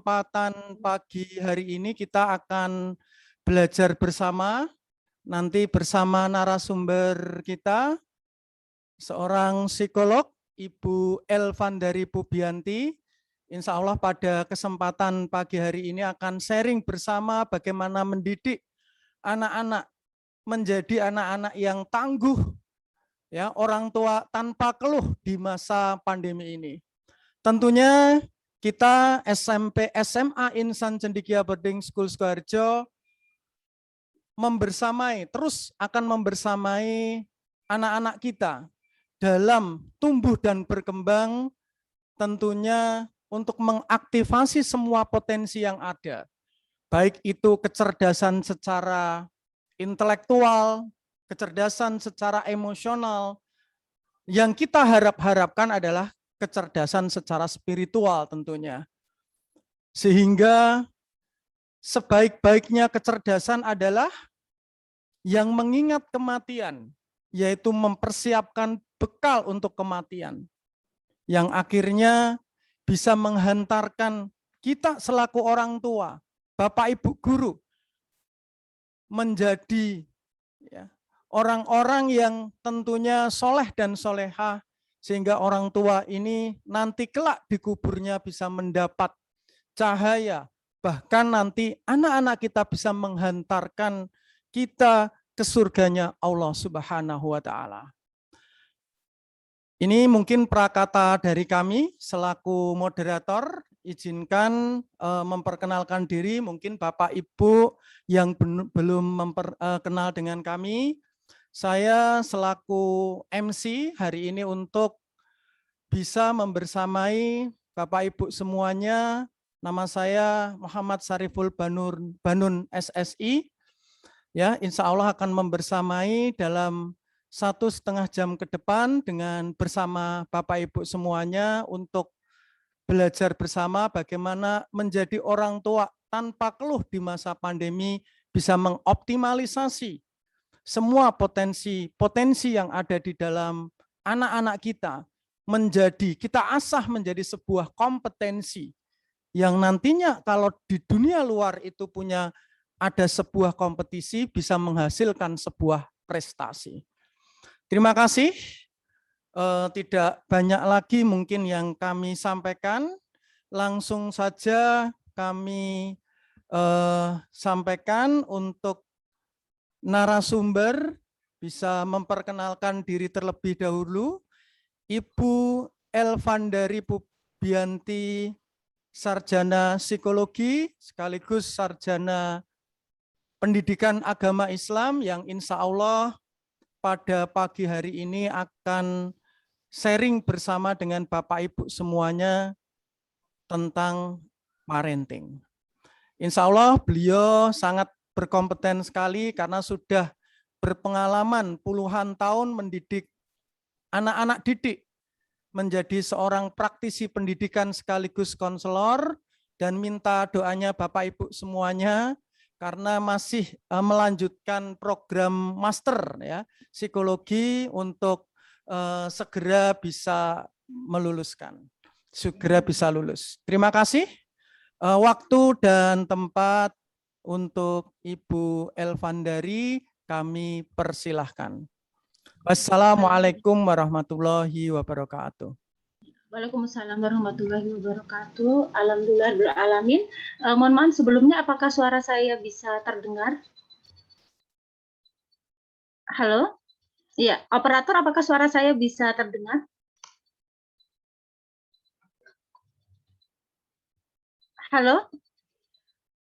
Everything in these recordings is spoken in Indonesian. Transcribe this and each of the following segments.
Kesempatan pagi hari ini kita akan belajar bersama, nanti bersama narasumber kita, seorang psikolog, Ibu Elvandari Pubianti. Insya Allah pada kesempatan pagi hari ini akan sharing bersama bagaimana mendidik anak-anak menjadi anak-anak yang tangguh, ya, orang tua tanpa keluh di masa pandemi ini. Tentunya kita SMP SMA Insan Cendekia Boarding School Sukoharjo terus akan membersamai anak-anak kita dalam tumbuh dan berkembang, tentunya untuk mengaktifasi semua potensi yang ada, baik itu kecerdasan secara intelektual, kecerdasan secara emosional. Yang kita harapkan adalah kecerdasan secara spiritual tentunya. Sehingga sebaik-baiknya kecerdasan adalah yang mengingat kematian, yaitu mempersiapkan bekal untuk kematian, yang akhirnya bisa menghantarkan kita selaku orang tua, Bapak Ibu guru, menjadi orang-orang yang tentunya soleh dan soleha, sehingga orang tua ini nanti kelak di kuburnya bisa mendapat cahaya, bahkan nanti anak-anak kita bisa menghantarkan kita ke surganya Allah Subhanahu wa Ta'ala. Ini mungkin prakata dari kami selaku moderator. Izinkan memperkenalkan diri, mungkin Bapak Ibu yang belum kenal dengan kami. Saya selaku MC hari ini untuk bisa membersamai Bapak Ibu semuanya. Nama saya Muhammad Sariful Banun SSI. Ya, insya Allah akan membersamai dalam 1,5 jam ke depan dengan bersama Bapak Ibu semuanya untuk belajar bersama bagaimana menjadi orang tua tanpa keluh di masa pandemi, bisa mengoptimalisasi semua potensi yang ada di dalam anak-anak kita, kita asah menjadi sebuah kompetensi yang nantinya kalau di dunia luar itu ada sebuah kompetisi, bisa menghasilkan sebuah prestasi. Terima kasih. Tidak banyak lagi mungkin yang kami sampaikan. Langsung saja kami sampaikan untuk narasumber, bisa memperkenalkan diri terlebih dahulu. Ibu Elvandari Pubianti, sarjana psikologi sekaligus sarjana pendidikan agama Islam, yang insya Allah pada pagi hari ini akan sharing bersama dengan Bapak Ibu semuanya tentang parenting. Insya Allah beliau sangat berkompeten sekali karena sudah berpengalaman puluhan tahun mendidik anak-anak didik menjadi seorang praktisi pendidikan sekaligus konselor, dan minta doanya Bapak Ibu semuanya karena masih melanjutkan program master ya psikologi untuk segera bisa lulus. Terima kasih. Waktu dan tempat untuk Ibu Elvandari kami persilahkan. Wassalamualaikum warahmatullahi wabarakatuh. Waalaikumsalam warahmatullahi wabarakatuh. Alhamdulillah alamin. Mohon maaf sebelumnya, apakah suara saya bisa terdengar? Halo? Iya, operator, apakah suara saya bisa terdengar? Halo?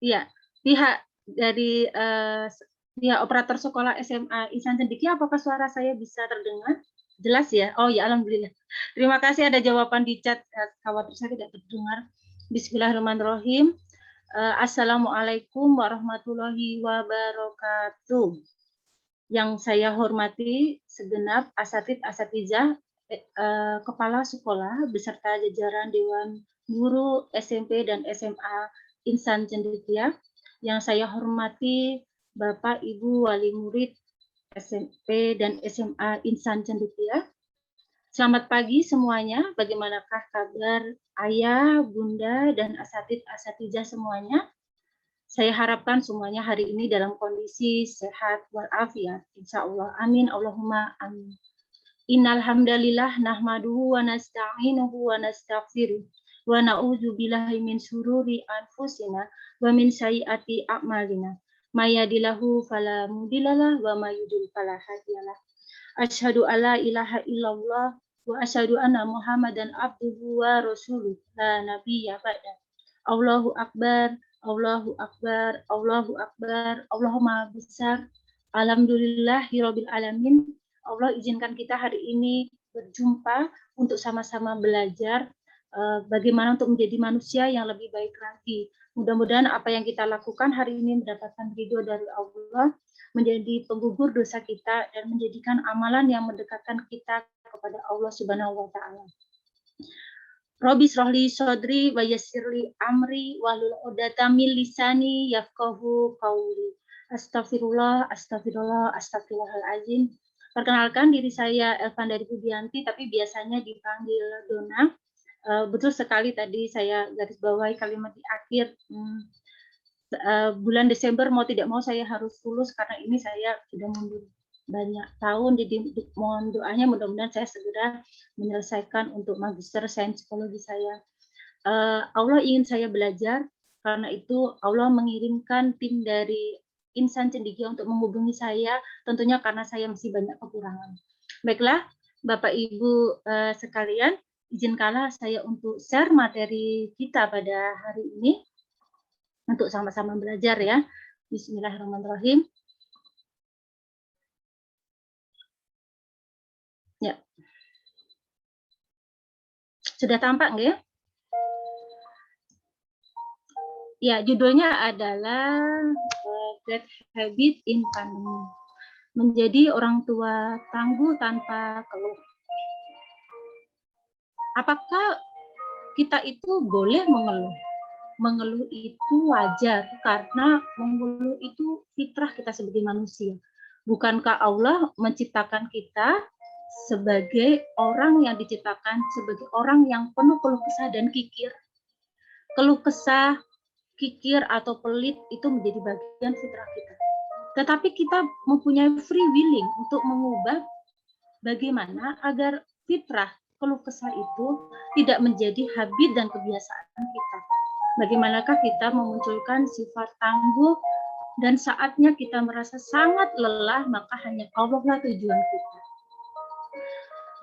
Iya, pihak dari pihak operator sekolah SMA Insan Cendekia, apakah suara saya bisa terdengar? Jelas ya? Oh ya, alhamdulillah. Terima kasih, ada jawaban di chat, khawatir saya tidak terdengar. Bismillahirrahmanirrahim. Assalamualaikum warahmatullahi wabarakatuh. Yang saya hormati segenap asatidz-asatizah, kepala sekolah beserta jajaran Dewan Guru SMP dan SMA Insan Cendekia. Yang saya hormati Bapak Ibu Wali Murid SMP dan SMA Insan Cendekia, Selamat pagi semuanya. Bagaimanakah kabar ayah, bunda, dan asatidz-asatijah semuanya? Saya harapkan semuanya hari ini dalam kondisi sehat walafiat. Insya Allah. Amin. Allahumma amin. Innal hamdalillah nahmaduhu wa nasta'inuhu wa nastaghfiruh wa na'udzu billahi min syururi anfusina wa min sayyiati a'malina. May yahdihillahu fala mudhillalah wa may yudhlil fala hadiyalah. Asyhadu alla ilaha illallah wa asyhadu anna Muhammadan abduhu wa rasuluh la nabiyya ba'da. Allahu akbar, Allahu akbar, Allahu akbar, Allahumma besar. Alhamdulillahirabbil alamin. Allah izinkan kita hari ini berjumpa untuk sama-sama belajar bagaimana untuk menjadi manusia yang lebih baik lagi. Mudah-mudahan apa yang kita lakukan hari ini mendapatkan ridho dari Allah, menjadi penggugur dosa kita dan menjadikan amalan yang mendekatkan kita kepada Allah Subhanahu wa taala. Rabbi shrahli sodri wa yassirli amri wahlul 'uqdatam min lisani yafqahu qauli. Astagfirullah, astagfirullah, astagfirullahalazim. Perkenalkan diri saya Elvandari Budianti, tapi biasanya dipanggil Dona. Betul sekali tadi saya garis bawahi kalimat di akhir. Bulan Desember mau tidak mau saya harus lulus karena ini saya sudah mundur banyak tahun, jadi mohon doanya mudah-mudahan saya segera menyelesaikan untuk magister sains psikologi saya. Allah ingin saya belajar, karena itu Allah mengirimkan tim dari Insan Cendekia untuk menghubungi saya, tentunya karena saya masih banyak kekurangan. Baiklah, Bapak Ibu sekalian, izinkanlah saya untuk share materi kita pada hari ini untuk sama-sama belajar ya. Bismillahirrahmanirrahim. Ya. Sudah tampak nggak ya? Ya, judulnya adalah Bad Habit in Pandemic. Menjadi orang tua tangguh tanpa keluh. Apakah kita itu boleh mengeluh? Mengeluh itu wajar karena mengeluh itu fitrah kita sebagai manusia. Bukankah Allah menciptakan kita sebagai orang yang diciptakan sebagai orang yang penuh keluh kesah dan kikir? Keluh kesah, kikir atau pelit itu menjadi bagian fitrah kita. Tetapi kita mempunyai free willing untuk mengubah bagaimana agar fitrah keluh kesah itu tidak menjadi habit dan kebiasaan kita. Bagaimanakah kita memunculkan sifat tangguh dan saatnya kita merasa sangat lelah, maka hanya Allah lah tujuan kita.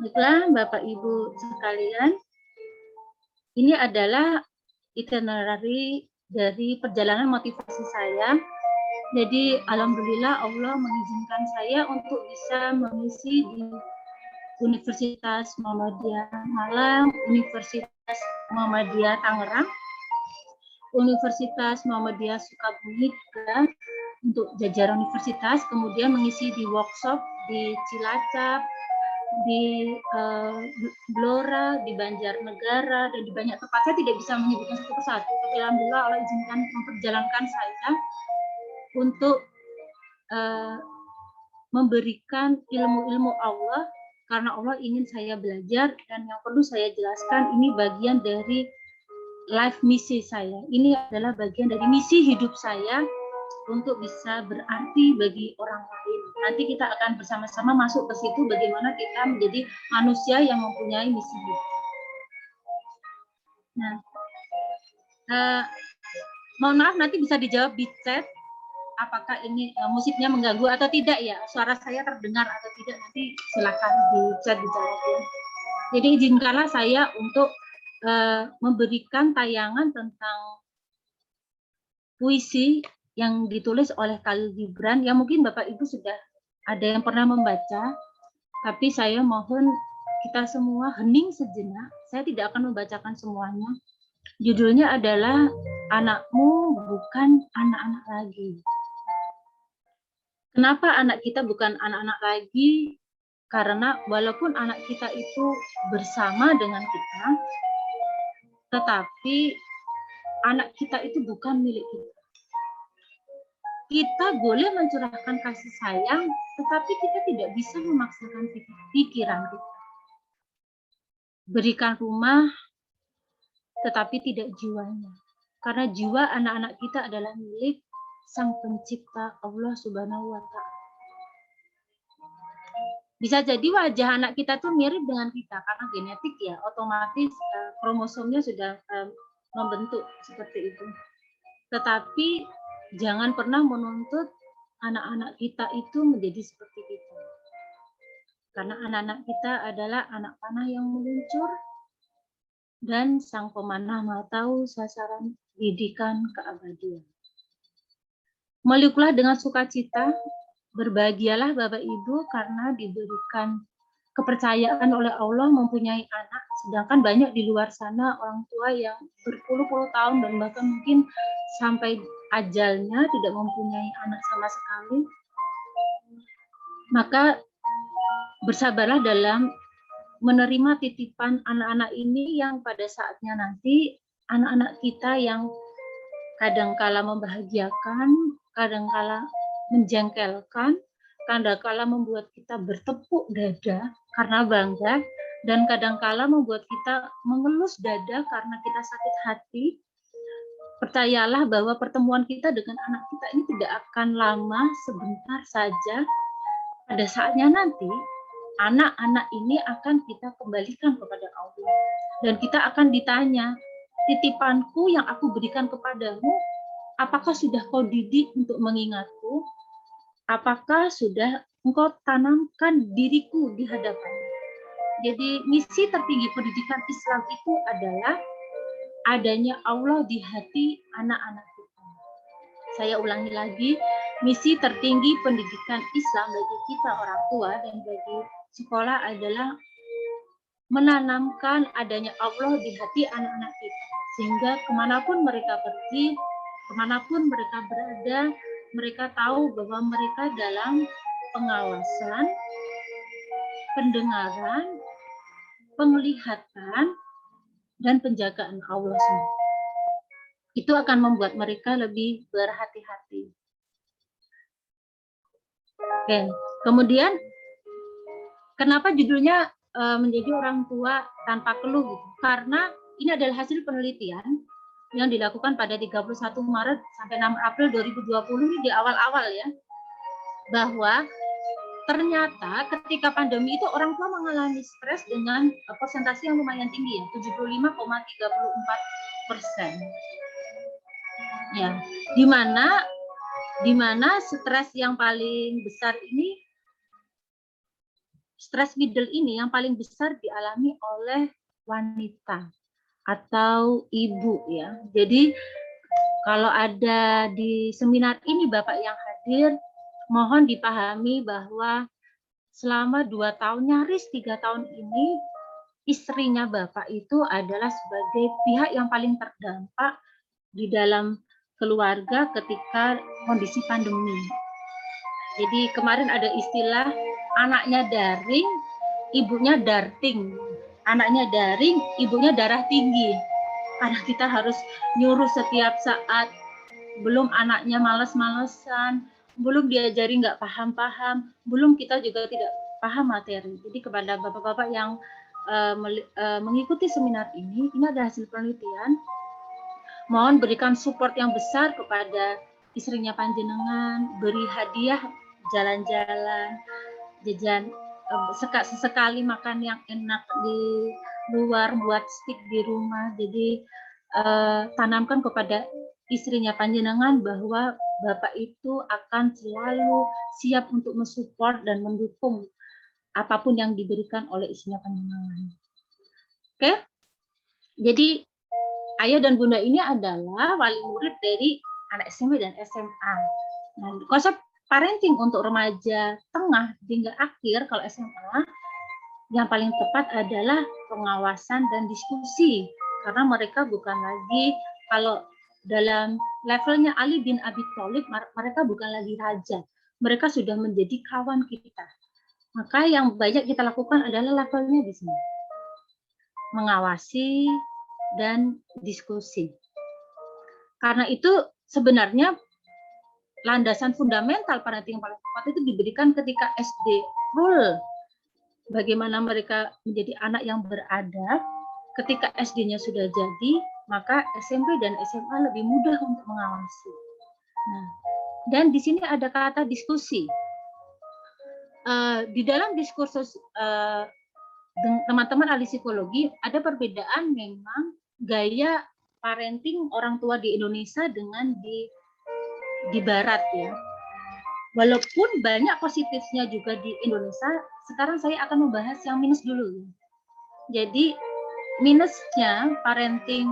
Baiklah Bapak Ibu sekalian, ini adalah itinerary dari perjalanan motivasi saya. Jadi alhamdulillah Allah mengizinkan saya untuk bisa mengisi di Universitas Muhammadiyah Malang, Universitas Muhammadiyah Tangerang, Universitas Muhammadiyah Sukabumi juga untuk jajaran universitas, kemudian mengisi di workshop di Cilacap, di Blora, di Banjarnegara, dan di banyak tempat. Saya tidak bisa menyebutkan satu persatu, tapi alhamdulillah Allah izinkan memperjalankan saya untuk memberikan ilmu-ilmu Allah, karena Allah ingin saya belajar, dan yang perlu saya jelaskan ini bagian dari life misi saya. Ini adalah bagian dari misi hidup saya untuk bisa berarti bagi orang lain. Nanti kita akan bersama-sama masuk ke situ bagaimana kita menjadi manusia yang mempunyai misi hidup. Nah, mohon maaf nanti bisa dijawab di chat apakah ini musiknya mengganggu atau tidak ya, suara saya terdengar atau tidak, nanti silakan di chat dijawab ya. Jadi izinkanlah saya untuk memberikan tayangan tentang puisi yang ditulis oleh Khalil Gibran, yang mungkin Bapak Ibu sudah ada yang pernah membaca, tapi saya mohon kita semua hening sejenak. Saya tidak akan membacakan semuanya. Judulnya adalah Anakmu Bukan Anak-anak Lagi. Kenapa anak kita bukan anak-anak lagi? Karena walaupun anak kita itu bersama dengan kita, tetapi anak kita itu bukan milik kita. Kita boleh mencurahkan kasih sayang, tetapi kita tidak bisa memaksakan pikiran kita. berikan rumah, tetapi tidak jiwanya. Karena jiwa anak-anak kita adalah milik Sang Pencipta Allah Subhanahu wa Ta'ala. Bisa jadi wajah anak kita tuh mirip dengan kita karena genetik ya, otomatis kromosomnya sudah membentuk seperti itu. Tetapi jangan pernah menuntut anak-anak kita itu menjadi seperti kita. Karena anak-anak kita adalah anak panah yang meluncur dan Sang Pemanah Maha Tahu sasaran didikan keabadian. Meluklah dengan sukacita, berbahagialah Bapak Ibu karena diberikan kepercayaan oleh Allah mempunyai anak, sedangkan banyak di luar sana orang tua yang berpuluh-puluh tahun dan bahkan mungkin sampai ajalnya tidak mempunyai anak sama sekali. Maka bersabarlah dalam menerima titipan anak-anak ini yang pada saatnya nanti anak-anak kita yang kadangkala membahagiakan, kadangkala menjengkelkan, kadangkala membuat kita bertepuk dada karena bangga, dan kadangkala membuat kita mengelus dada karena kita sakit hati. Percayalah bahwa pertemuan kita dengan anak kita ini tidak akan lama, sebentar saja. Pada saatnya nanti, anak-anak ini akan kita kembalikan kepada Allah. Dan kita akan ditanya, titipanku yang aku berikan kepadamu, apakah sudah kau didik untuk mengingatku? Apakah sudah engkau tanamkan diriku di hadapanmu? Jadi misi tertinggi pendidikan Islam itu adalah adanya Allah di hati anak-anak kita. Saya ulangi lagi, misi tertinggi pendidikan Islam bagi kita orang tua dan bagi sekolah adalah menanamkan adanya Allah di hati anak-anak kita. Sehingga kemanapun mereka pergi, kemanapun mereka berada, mereka tahu bahwa mereka dalam pengawasan, pendengaran, penglihatan, dan penjagaan Allah semua. Itu akan membuat mereka lebih berhati-hati. Oke, kemudian kenapa judulnya menjadi orang tua tanpa keluh? Gitu? Karena ini adalah hasil penelitian yang dilakukan pada 31 Maret sampai 6 April 2020 di awal-awal ya, bahwa ternyata ketika pandemi itu orang tua mengalami stres dengan persentase yang lumayan tinggi ya, 75,34%. Ya, di mana stres yang paling besar ini, stres middle ini yang paling besar dialami oleh wanita atau ibu ya. Jadi kalau ada di seminar ini Bapak yang hadir, mohon dipahami bahwa selama 2 tahun, nyaris 3 tahun ini, istrinya Bapak itu adalah sebagai pihak yang paling terdampak di dalam keluarga ketika kondisi pandemi. Jadi kemarin ada istilah anaknya daring, ibunya darting. Anaknya daring, ibunya darah tinggi. Karena kita harus nyuruh setiap saat, belum anaknya malas-malesan, belum diajari nggak paham-paham, belum kita juga tidak paham materi. Jadi kepada bapak-bapak yang mengikuti seminar ini adalah hasil penelitian. Mohon berikan support yang besar kepada istrinya panjenengan, beri hadiah jalan-jalan, jajan sesekali makan yang enak di luar, buat stick di rumah. Jadi tanamkan kepada istrinya panjenengan bahwa Bapak itu akan selalu siap untuk mensupport dan mendukung apapun yang diberikan oleh istrinya panjenengan. Oke? Jadi ayah dan bunda ini adalah wali murid dari anak SMP dan SMA. Nah, konsep parenting untuk remaja tengah hingga akhir kalau SMA yang paling tepat adalah pengawasan dan diskusi, karena mereka bukan lagi, kalau dalam levelnya Ali bin Abi Thalib, mereka bukan lagi raja, mereka sudah menjadi kawan kita. Maka yang banyak kita lakukan adalah levelnya di sini, mengawasi dan diskusi. Karena itu sebenarnya landasan fundamental parenting yang paling tepat itu diberikan ketika SD full bagaimana mereka menjadi anak yang beradab. Ketika SD-nya sudah jadi, maka SMP dan SMA lebih mudah untuk mengawasi. Nah, dan di sini ada kata diskusi. Di dalam diskursus teman-teman ahli psikologi, ada perbedaan memang gaya parenting orang tua di Indonesia dengan di Barat ya. Walaupun banyak positifnya juga di Indonesia, sekarang saya akan membahas yang minus dulu. Jadi minusnya parenting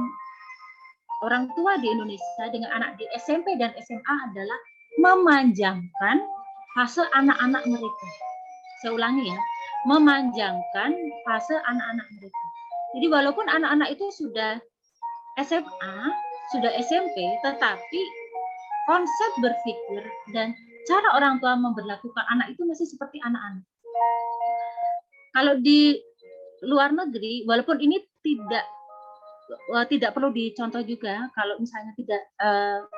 orang tua di Indonesia dengan anak di SMP dan SMA adalah memanjangkan fase anak-anak mereka. Saya ulangi ya, memanjangkan fase anak-anak mereka. Jadi walaupun anak-anak itu sudah SMA, sudah SMP, tetapi konsep berpikir dan cara orang tua memperlakukan anak itu masih seperti anak-anak. Kalau di luar negeri, walaupun ini tidak perlu dicontoh juga, kalau misalnya tidak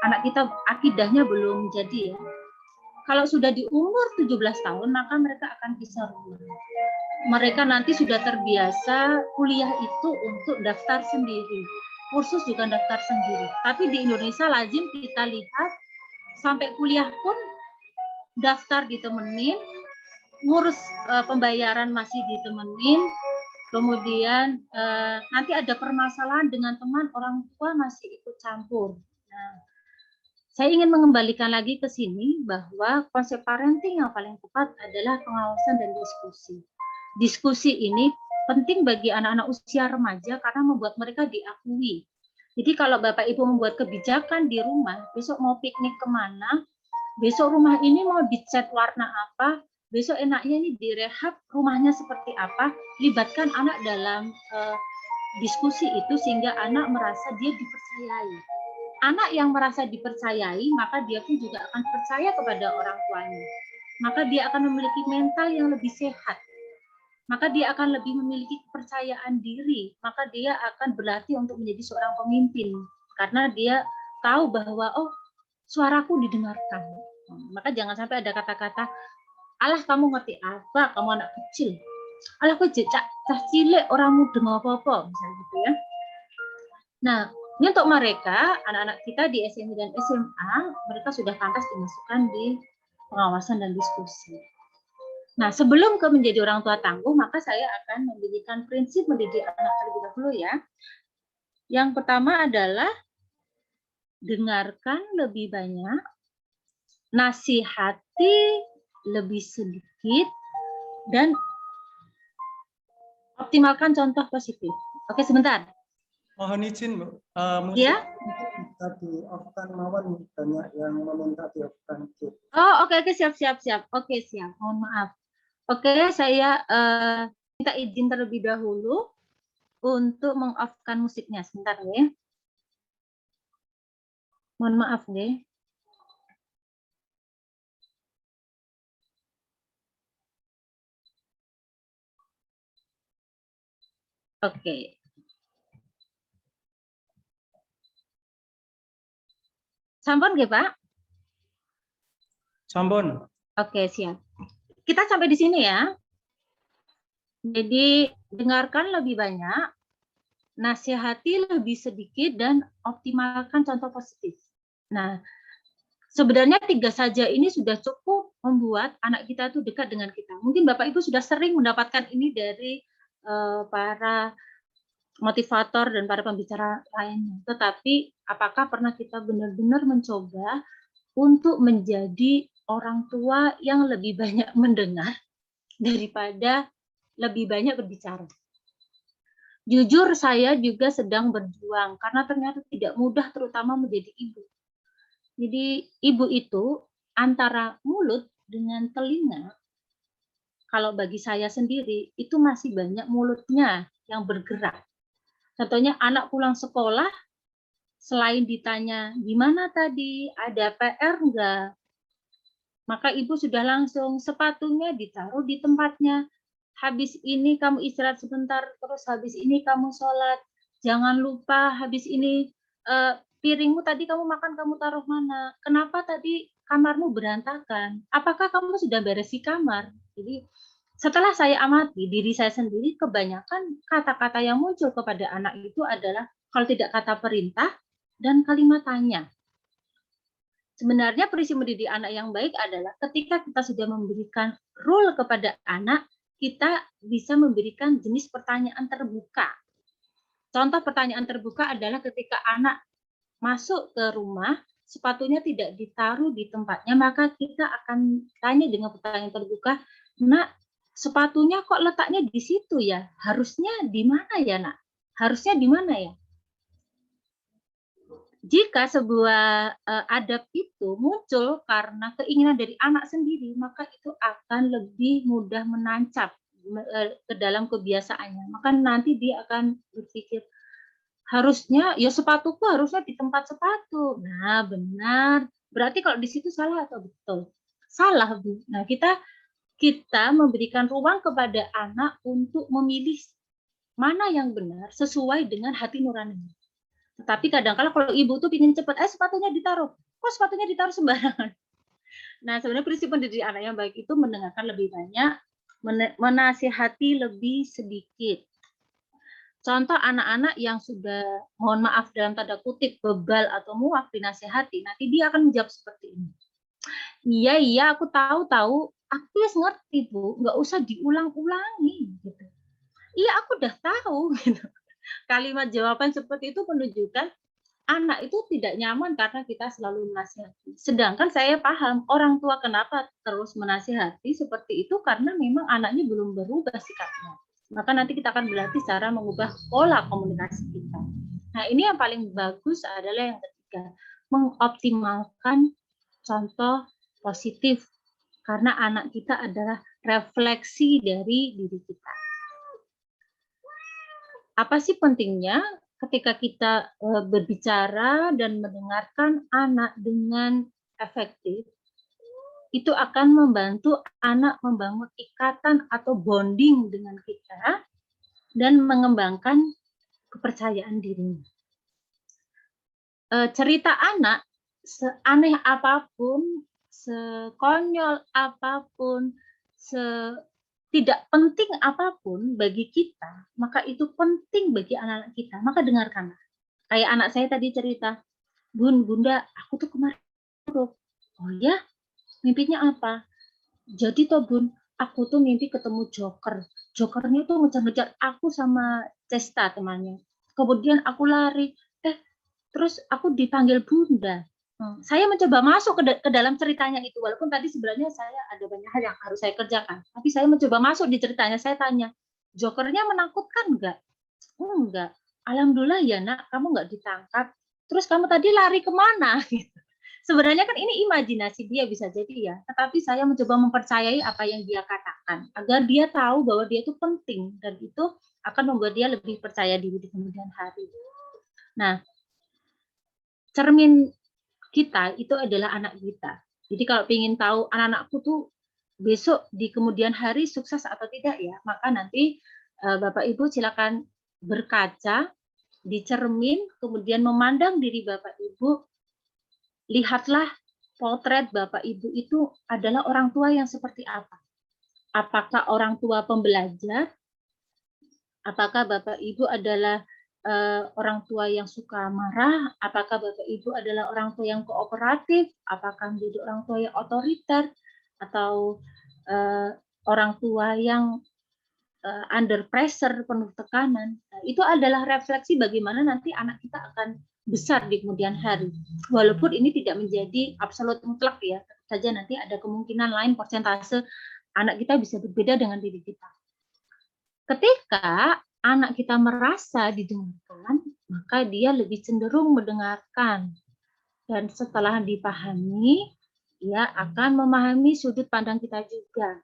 anak kita akidahnya belum jadi ya. Kalau sudah di umur 17 tahun, maka mereka akan bisa rumah. Mereka nanti sudah terbiasa kuliah itu untuk daftar sendiri. Kursus juga daftar sendiri. Tapi di Indonesia lazim kita lihat sampai kuliah pun daftar ditemenin, ngurus pembayaran masih ditemenin, kemudian nanti ada permasalahan dengan teman, orang tua masih ikut campur. Nah, saya ingin mengembalikan lagi ke sini bahwa konsep parenting yang paling tepat adalah pengawasan dan diskusi. Diskusi ini penting bagi anak-anak usia remaja karena membuat mereka diakui. Jadi kalau Bapak Ibu membuat kebijakan di rumah, besok mau piknik kemana, besok rumah ini mau dicat warna apa, besok enaknya ini direhab rumahnya seperti apa, libatkan anak dalam diskusi itu sehingga anak merasa dia dipercayai. Anak yang merasa dipercayai, maka dia pun juga akan percaya kepada orang tuanya. Maka dia akan memiliki mental yang lebih sehat. Maka dia akan lebih memiliki kepercayaan diri. Maka dia akan berlatih untuk menjadi seorang pemimpin. Karena dia tahu bahwa, oh, suaraku didengarkan. Maka jangan sampai ada kata-kata, alah kamu ngerti apa, kamu anak kecil. Alah aku cah cilik, orang muda apa-apa, misalnya gitu ya. Nah, ini untuk mereka, anak-anak kita di SMP dan SMA, mereka sudah pantas dimasukkan di pengawasan dan diskusi. Nah, sebelum ke menjadi orang tua tangguh, maka saya akan memberikan prinsip mendidik anak terlebih dahulu ya. Yang pertama adalah dengarkan lebih banyak, nasihati lebih sedikit, dan optimalkan contoh positif. Oke, sebentar. Mohon izin, Bu. Ya. Bisa di-off-kan mawon, banyak yang meminta di-off-kan. Oh, oke, siap. Oke, siap. Mohon maaf. Oke, saya minta izin terlebih dahulu untuk meng-off-kan musiknya. Sebentar ya. Mohon maaf deh. Oke. Sampun nggih, Pak? Sampun. Oke, siap. Kita sampai di sini ya. Jadi, dengarkan lebih banyak, nasihati lebih sedikit, dan optimalkan contoh positif. Nah, sebenarnya 3 saja ini sudah cukup membuat anak kita itu dekat dengan kita. Mungkin Bapak Ibu sudah sering mendapatkan ini dari para motivator dan para pembicara lainnya. Tetapi apakah pernah kita benar-benar mencoba untuk menjadi orang tua yang lebih banyak mendengar daripada lebih banyak berbicara? Jujur saya juga sedang berjuang karena ternyata tidak mudah terutama menjadi ibu. Jadi ibu itu antara mulut dengan telinga, kalau bagi saya sendiri itu masih banyak mulutnya yang bergerak. Contohnya anak pulang sekolah, selain ditanya, gimana tadi, ada PR enggak? Maka ibu sudah langsung sepatunya ditaruh di tempatnya. Habis ini kamu istirahat sebentar, terus habis ini kamu sholat. Jangan lupa habis ini piringmu tadi kamu makan, kamu taruh mana? Kenapa tadi kamarmu berantakan? Apakah kamu sudah beresi kamar? Jadi setelah saya amati diri saya sendiri, kebanyakan kata-kata yang muncul kepada anak itu adalah kalau tidak kata perintah dan kalimat tanya. Sebenarnya prinsip mendidik anak yang baik adalah ketika kita sudah memberikan rule kepada anak, kita bisa memberikan jenis pertanyaan terbuka. Contoh pertanyaan terbuka adalah ketika anak masuk ke rumah, sepatunya tidak ditaruh di tempatnya, maka kita akan tanya dengan pertanyaan terbuka, "Nak, sepatunya kok letaknya di situ ya? Harusnya di mana ya, Nak? Harusnya di mana ya?" Jika sebuah adab itu muncul karena keinginan dari anak sendiri, maka itu akan lebih mudah menancap ke dalam kebiasaannya. Maka nanti dia akan berpikir, harusnya ya sepatuku harusnya di tempat sepatu. Nah, benar. Berarti kalau di situ salah atau betul? Salah, Bu. Nah, kita memberikan ruang kepada anak untuk memilih mana yang benar sesuai dengan hati nuraninya. Tetapi kadang-kala kalau ibu tuh ingin cepat, sepatunya ditaruh. Kok sepatunya ditaruh sembarangan? Nah, sebenarnya prinsip mendidik anak yang baik itu mendengarkan lebih banyak, menasihati lebih sedikit. Contoh anak-anak yang sudah, mohon maaf dalam tanda kutip, bebal atau muak dinasihati, nanti dia akan menjawab seperti ini. Iya, aku tahu, aku ngerti, Bu, nggak usah diulang-ulangi. Gitu. Iya, aku udah tahu. Gitu. Kalimat jawaban seperti itu menunjukkan anak itu tidak nyaman karena kita selalu menasihati. Sedangkan saya paham orang tua kenapa terus menasihati seperti itu karena memang anaknya belum berubah sikapnya. Maka nanti kita akan berlatih cara mengubah pola komunikasi kita. Nah, ini yang paling bagus adalah yang ketiga, mengoptimalkan contoh positif karena anak kita adalah refleksi dari diri kita. Apa sih pentingnya ketika kita berbicara dan mendengarkan anak dengan efektif? Itu akan membantu anak membangun ikatan atau bonding dengan kita dan mengembangkan kepercayaan dirinya. Cerita anak, seaneh apapun, sekonyol apapun, tidak penting apapun bagi kita, maka itu penting bagi anak-anak kita. Maka dengarkanlah. Kayak anak saya tadi cerita, Bunda, aku tuh kemarin. Oh ya? Mimpinya apa? Jadi toh Bun, aku tuh mimpi ketemu Joker. Jokernya tuh ngejar-ngejar aku sama Cesta temannya. Kemudian aku lari, terus aku dipanggil Bunda. Saya mencoba masuk ke dalam ceritanya itu, walaupun tadi sebenarnya saya ada banyak hal yang harus saya kerjakan. Tapi saya mencoba masuk di ceritanya, saya tanya, Jokernya menakutkan enggak? Enggak. Alhamdulillah ya nak, kamu enggak ditangkap. Terus kamu tadi lari kemana? Sebenarnya kan ini imajinasi dia bisa jadi ya, tetapi saya mencoba mempercayai apa yang dia katakan agar dia tahu bahwa dia itu penting dan itu akan membuat dia lebih percaya diri di kemudian hari. Nah, cermin kita itu adalah anak kita. Jadi kalau ingin tahu anak-anakku tuh besok di kemudian hari sukses atau tidak ya, maka nanti Bapak Ibu silakan berkaca di cermin, kemudian memandang diri Bapak Ibu. Lihatlah potret Bapak Ibu itu adalah orang tua yang seperti apa. Apakah orang tua pembelajar? Apakah Bapak Ibu adalah orang tua yang suka marah? Apakah Bapak Ibu adalah orang tua yang kooperatif? Apakah menjadi orang tua yang otoriter? Atau orang tua yang under pressure, penuh tekanan? Nah, itu adalah refleksi bagaimana nanti anak kita akan besar di kemudian hari. Walaupun ini tidak menjadi absolut mutlak ya, saja nanti ada kemungkinan lain persentase anak kita bisa berbeda dengan diri kita. Ketika anak kita merasa didengarkan, maka dia lebih cenderung mendengarkan. Dan setelah dipahami, dia akan memahami sudut pandang kita juga.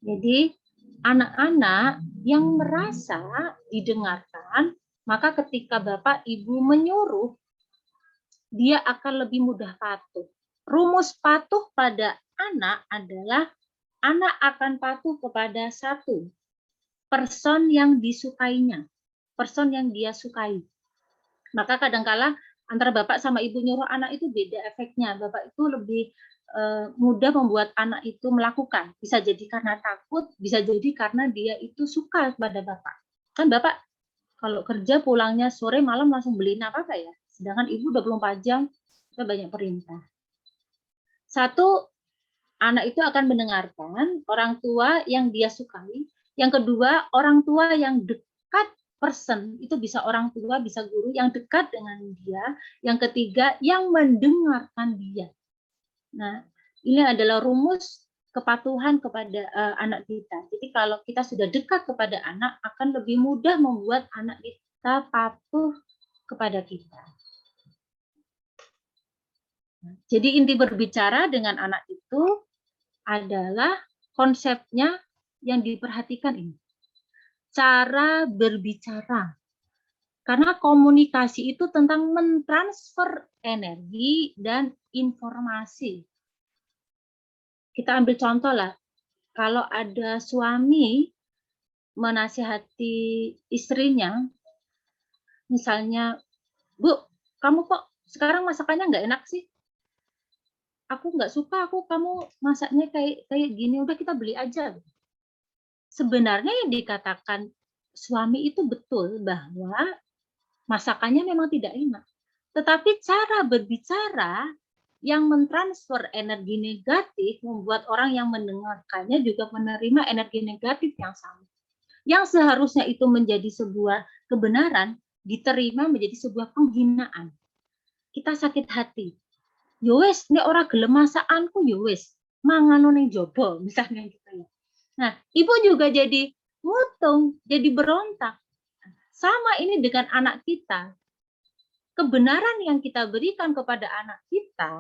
Jadi, anak-anak yang merasa didengarkan, maka ketika Bapak Ibu menyuruh, dia akan lebih mudah patuh. Rumus patuh pada anak adalah anak akan patuh kepada satu person yang disukainya, person yang dia sukai. Maka kadangkala Antara bapak sama ibu nyuruh anak itu beda efeknya. Bapak itu lebih mudah membuat anak itu melakukan. Bisa jadi karena takut, bisa jadi karena dia itu suka pada bapak. Kan bapak kalau kerja pulangnya sore malam langsung beliin apa ya. Sedangkan ibu 24 jam kita banyak perintah. Satu, anak itu akan mendengarkan orang tua yang dia sukai. Yang kedua, orang tua yang dekat person, itu bisa orang tua, bisa guru yang dekat dengan dia. Yang ketiga, yang mendengarkan dia. Nah, ini adalah rumus kepatuhan kepada anak kita. Jadi kalau kita sudah dekat kepada anak, akan lebih mudah membuat anak kita patuh kepada kita. Jadi inti berbicara dengan anak itu adalah konsepnya yang diperhatikan ini. Cara berbicara. Karena komunikasi itu tentang mentransfer energi dan informasi. Kita ambil contoh lah, kalau ada suami menasihati istrinya, misalnya, Bu, kamu kok sekarang masakannya nggak enak sih? Aku nggak suka, kamu masaknya kayak gini, udah kita beli aja. Sebenarnya yang dikatakan suami itu betul bahwa masakannya memang tidak enak. Tetapi cara berbicara yang mentransfer energi negatif membuat orang yang mendengarkannya juga menerima energi negatif yang sama. Yang seharusnya itu menjadi sebuah kebenaran, diterima menjadi sebuah penghinaan. Kita sakit hati. Yowes, ini orang gelem masakanku yowes, mangano ning jobo, misalnya gitu ya. Nah, ibu juga jadi ngutung, jadi berontak. Sama ini dengan anak kita. Kebenaran yang kita berikan kepada anak kita,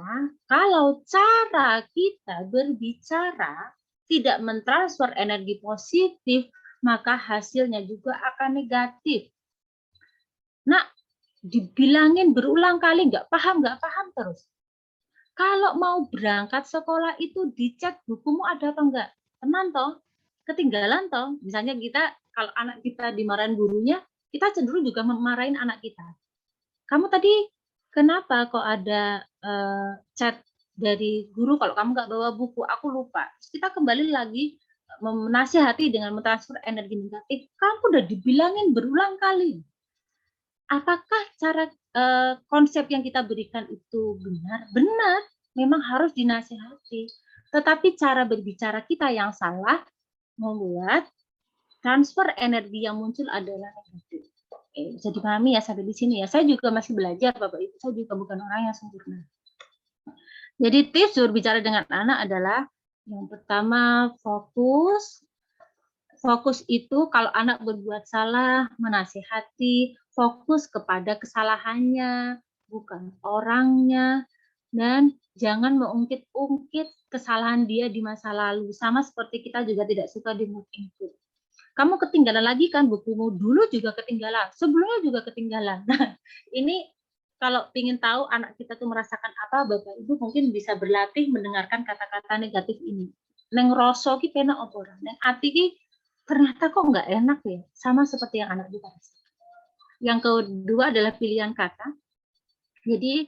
kalau cara kita berbicara tidak mentransfer energi positif, maka hasilnya juga akan negatif. Nah, dibilangin berulang kali nggak paham terus. Kalau mau berangkat sekolah itu dicek bukumu ada apa enggak. Teman toh, ketinggalan toh. Misalnya kita, kalau anak kita dimarahin gurunya, kita cenderung juga memarahin anak kita. Kamu tadi kenapa kok ada chat dari guru kalau kamu nggak bawa buku, aku lupa. Terus kita kembali lagi menasihati dengan mentransfer energi negatif. Kamu udah dibilangin berulang kali. Apakah cara konsep yang kita berikan itu benar? Benar, memang harus dinasihati. Tetapi cara berbicara kita yang salah membuat transfer energi yang muncul adalah negatif. Oke, bisa dipahami ya sampai di sini ya. Saya juga masih belajar, Bapak Ibu. Saya juga bukan orang yang sempurna. Jadi tips berbicara dengan anak adalah yang pertama fokus. Fokus itu kalau anak berbuat salah, menasihati, fokus kepada kesalahannya, bukan orangnya, dan jangan mengungkit-ungkit kesalahan dia di masa lalu. Sama seperti kita juga tidak suka dimungkit-ungkit. Kamu ketinggalan lagi kan bukumu, dulu juga ketinggalan, sebelumnya juga ketinggalan. Nah, ini kalau ingin tahu anak kita tuh merasakan apa, Bapak Ibu mungkin bisa berlatih mendengarkan kata-kata negatif ini. Neng rasa ki penak apa ora? Neng ati ki ternyata kok nggak enak ya, sama seperti yang anak kita rasakan. Yang kedua adalah pilihan kata. Jadi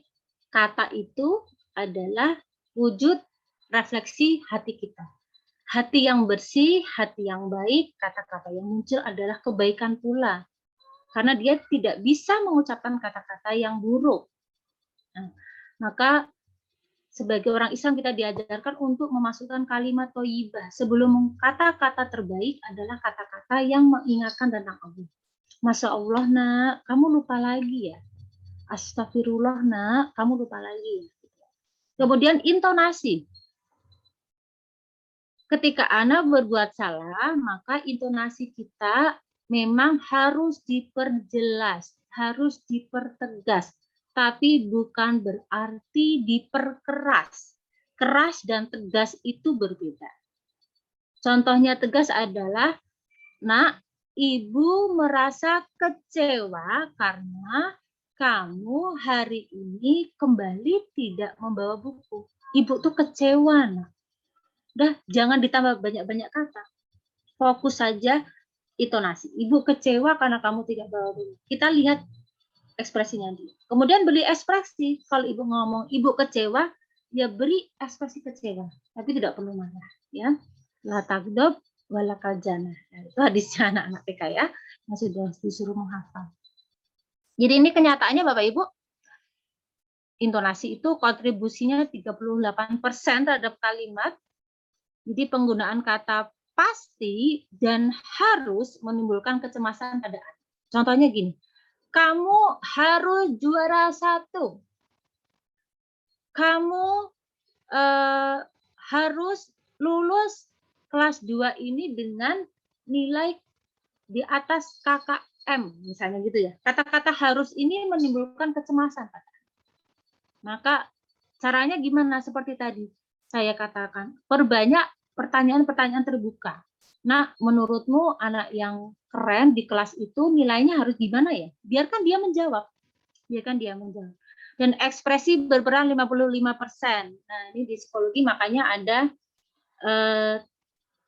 kata itu adalah wujud refleksi hati kita. Hati yang bersih, hati yang baik, kata-kata yang muncul adalah kebaikan pula. Karena dia tidak bisa mengucapkan kata-kata yang buruk. Nah, maka sebagai orang Islam kita diajarkan untuk memasukkan kalimat thayyibah. Sebelum kata-kata terbaik adalah kata-kata yang mengingatkan tentang Allah. Masya Allah nak, kamu lupa lagi ya. Astagfirullah nak, kamu lupa lagi ya. Kemudian intonasi. Ketika anak berbuat salah, maka intonasi kita memang harus diperjelas, harus dipertegas. Tapi bukan berarti diperkeras. Keras dan tegas itu berbeda. Contohnya tegas adalah, nak, ibu merasa kecewa karena kamu hari ini kembali tidak membawa buku. Ibu tuh kecewa, nak. Udah, jangan ditambah banyak-banyak kata. Fokus saja intonasi. Ibu kecewa karena kamu tidak bawa buku. Kita lihat ekspresinya dia. Kemudian beri ekspresi. Kalau ibu ngomong ibu kecewa, ya beri ekspresi kecewa, tapi tidak perlu marah. Ya, la tagdob wala kajana. Nah, itu hadisnya anak-anak TK ya, yang sudah disuruh menghafal. Jadi ini kenyataannya Bapak Ibu, intonasi itu kontribusinya 38% terhadap kalimat. Jadi penggunaan kata pasti dan harus menimbulkan kecemasan pada anak. Contohnya gini, kamu harus juara 1. Kamu harus lulus kelas 2 ini dengan nilai di atas KKM, misalnya gitu ya. Kata-kata harus ini menimbulkan kecemasan. Maka caranya gimana? Seperti tadi saya katakan, perbanyak pertanyaan-pertanyaan terbuka. Nah, menurutmu anak yang keren di kelas itu nilainya harus gimana ya? Biarkan dia menjawab. Biarkan dia menjawab. Dan ekspresi berperan 55%. Nah, ini di psikologi makanya ada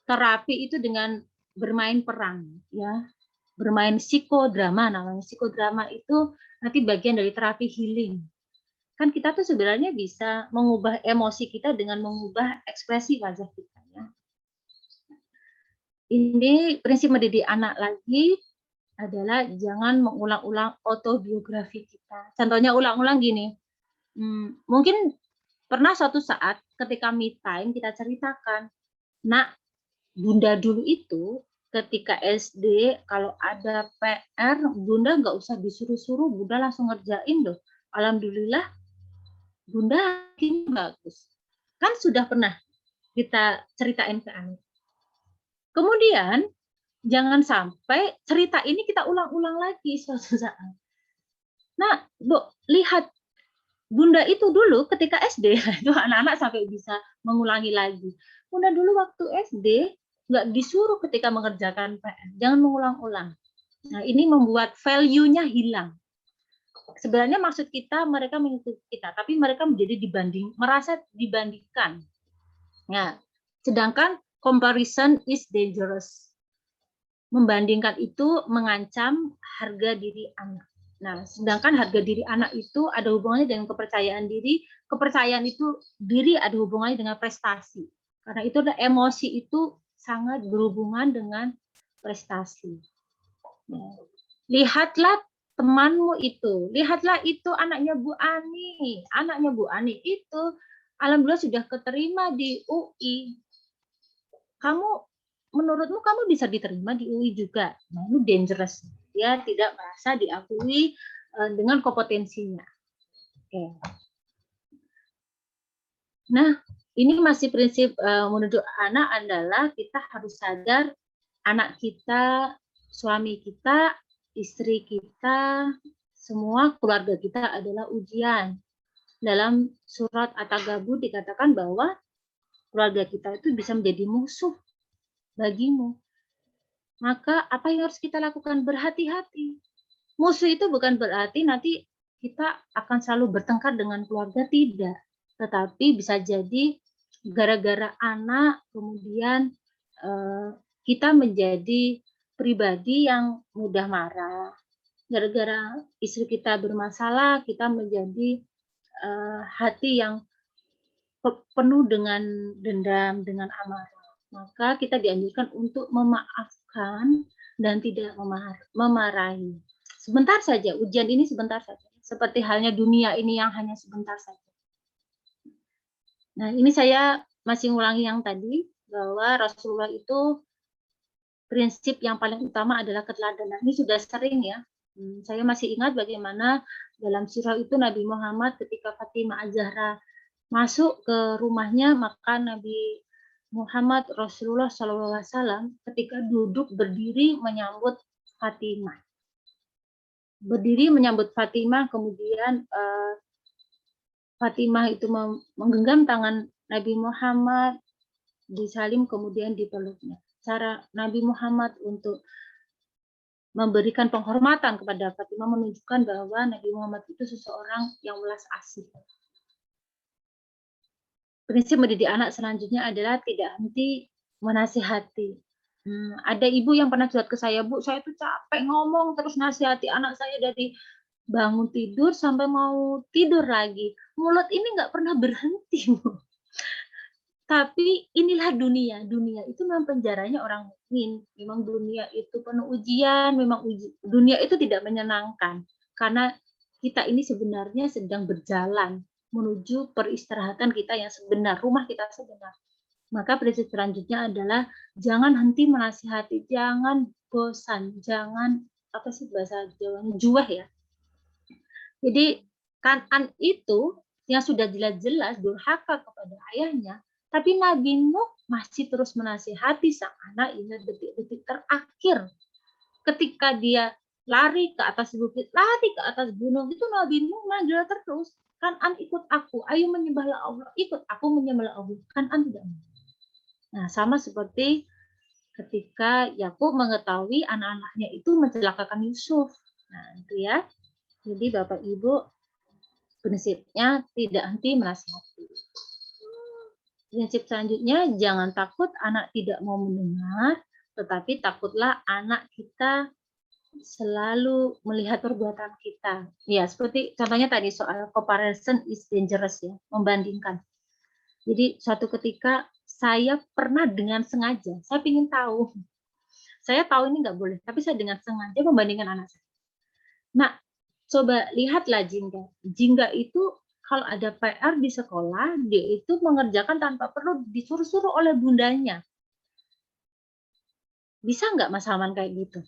terapi itu dengan bermain peran, ya. Bermain psikodrama namanya. Psikodrama itu nanti bagian dari terapi healing. Kan kita tuh sebenarnya bisa mengubah emosi kita dengan mengubah ekspresi wajah kita. Ya. Ini prinsip mendidik anak lagi adalah jangan mengulang-ulang autobiografi kita. Contohnya ulang-ulang gini, mungkin pernah suatu saat ketika me time kita ceritakan, nak, bunda dulu itu ketika SD kalau ada PR, bunda nggak usah disuruh-suruh, bunda langsung ngerjain loh. Alhamdulillah bunda ini bagus. Kan sudah pernah kita ceritain ke anak. Kemudian jangan sampai cerita ini kita ulang-ulang lagi suatu saat. Nah, Bu, lihat bunda itu dulu ketika SD, itu anak-anak sampai bisa mengulangi lagi. Bunda dulu waktu SD nggak disuruh ketika mengerjakan PR, jangan mengulang-ulang. Nah, ini membuat value-nya hilang. Sebenarnya maksud kita mereka mengikuti kita, tapi mereka menjadi merasa dibandingkan. Nah, sedangkan comparison is dangerous. Membandingkan itu mengancam harga diri anak. Nah, sedangkan harga diri anak itu ada hubungannya dengan kepercayaan diri. Kepercayaan itu diri ada hubungannya dengan prestasi. Karena itu ada emosi itu sangat berhubungan dengan prestasi. Nah, lihatlah temanmu itu, lihatlah itu anaknya Bu Ani. Anaknya Bu Ani itu alhamdulillah sudah keterima di UI. Menurutmu kamu bisa diterima di UI juga? Nah, ini dangerous. Dia tidak merasa diakui dengan kompetensinya. Oke. Nah, ini masih prinsip mendidik anak adalah kita harus sadar anak kita, suami kita, istri kita, semua keluarga kita adalah ujian. Dalam surat At-Tagabun dikatakan bahwa keluarga kita itu bisa menjadi musuh bagimu. Maka apa yang harus kita lakukan? Berhati-hati. Musuh itu bukan berarti nanti kita akan selalu bertengkar dengan keluarga, tidak. Tetapi bisa jadi gara-gara anak kemudian kita menjadi pribadi yang mudah marah. Gara-gara istri kita bermasalah, kita menjadi hati yang penuh dengan dendam, dengan amarah. Maka kita dianjurkan untuk memaafkan dan tidak memarahi. Sebentar saja, ujian ini sebentar saja. Seperti halnya dunia ini yang hanya sebentar saja. Nah, ini saya masih ngulangi yang tadi, bahwa Rasulullah itu prinsip yang paling utama adalah keteladanan. Ini sudah sering ya. Saya masih ingat bagaimana dalam sirah itu Nabi Muhammad ketika Fatimah Az-Zahra masuk ke rumahnya, maka Nabi Muhammad Rasulullah SAW ketika duduk berdiri menyambut Fatimah. Berdiri menyambut Fatimah, kemudian Fatimah itu menggenggam tangan Nabi Muhammad, disalim kemudian dipeluknya. Cara Nabi Muhammad untuk memberikan penghormatan kepada Fatimah menunjukkan bahwa Nabi Muhammad itu seseorang yang welas asih. Prinsip mendidik anak selanjutnya adalah tidak henti menasihati. Ada ibu yang pernah curhat ke saya, Bu, saya tuh capek ngomong terus nasihati anak saya dari bangun tidur sampai mau tidur lagi. Mulut ini nggak pernah berhenti. Tapi inilah dunia. Dunia itu memang penjaranya orang mukmin. Memang dunia itu penuh ujian, memang dunia itu tidak menyenangkan. Karena kita ini sebenarnya sedang berjalan menuju peristirahatan kita yang sebenar, rumah kita sebenar. Maka prinsip selanjutnya adalah jangan henti menasihati, jangan bosan, jangan apa sih bahasa Jawanya, juweh ya. Jadi Kan'an itu yang sudah jelas-jelas durhaka kepada ayahnya, tapi Nabi Nuh masih terus menasihati sang anak hingga detik-detik terakhir. Ketika dia lari ke atas bukit, lari ke atas gunung, itu Nabi Nuh manggil terus, Kan'an ikut aku, ayo menyembahlah Allah, ikut aku menyembahlah Allah. Kan'an tidak mau. Nah, sama seperti ketika Yakub mengetahui anak-anaknya itu mencelakakan Yusuf. Nah, itu ya. Jadi Bapak Ibu, prinsipnya tidak henti menasihati. Prinsip selanjutnya, jangan takut anak tidak mau mendengar, tetapi takutlah anak kita selalu melihat perbuatan kita. Ya, seperti contohnya tadi soal comparison is dangerous ya, membandingkan. Jadi suatu ketika saya pernah dengan sengaja, saya ingin tahu. Saya tahu ini nggak boleh, tapi saya dengan sengaja membandingkan anak saya. Nah, coba lihatlah Jingga. Jingga itu kalau ada PR di sekolah, dia itu mengerjakan tanpa perlu disuruh-suruh oleh bundanya. Bisa nggak Mas Salman kayak gitu?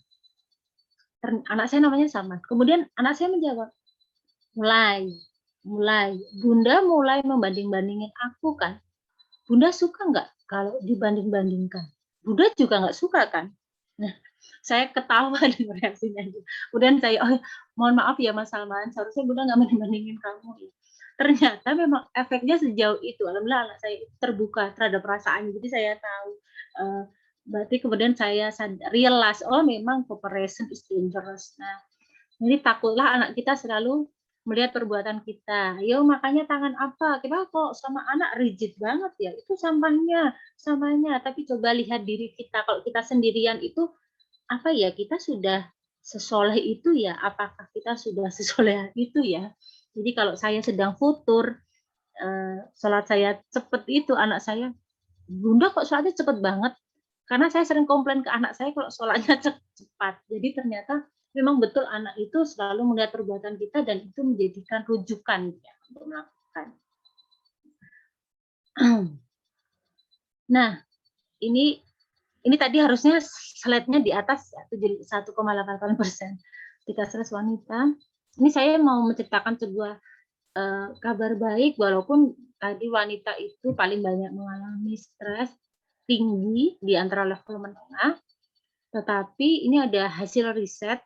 Anak saya namanya Salman. Kemudian anak saya menjawab, mulai. Bunda mulai membanding-bandingin aku kan. Bunda suka nggak kalau dibanding-bandingkan? Bunda juga nggak suka kan? Nah, saya ketawa dengan reaksinya. Kemudian saya, oh mohon maaf ya Mas Salman, seharusnya Bunda nggak banding-bandingin kamu. Ternyata memang efeknya sejauh itu. Alhamdulillah anak saya terbuka terhadap perasaannya. Jadi saya tahu. Berarti kemudian saya realize, oh memang comparison is dangerous. Nah, jadi takutlah anak kita selalu melihat perbuatan kita. Yo makanya tangan apa? Kita kok sama anak rigid banget ya. Itu samanya. Tapi coba lihat diri kita. Kalau kita sendirian itu apa ya? Kita sudah sesoleh itu ya. Apakah kita sudah sesoleh itu ya? Jadi kalau saya sedang futur, sholat saya cepet itu, anak saya, Bunda kok sholatnya cepet banget? Karena saya sering komplain ke anak saya kalau sholatnya cepat. Jadi ternyata memang betul anak itu selalu melihat perbuatan kita dan itu menjadikan rujukan ya, untuk melakukan. Nah, ini tadi harusnya slide-nya di atas 1,88%. Ketika stres wanita, ini saya mau menceritakan sebuah kabar baik, walaupun tadi wanita itu paling banyak mengalami stres tinggi di antara level menengah, tetapi ini ada hasil riset.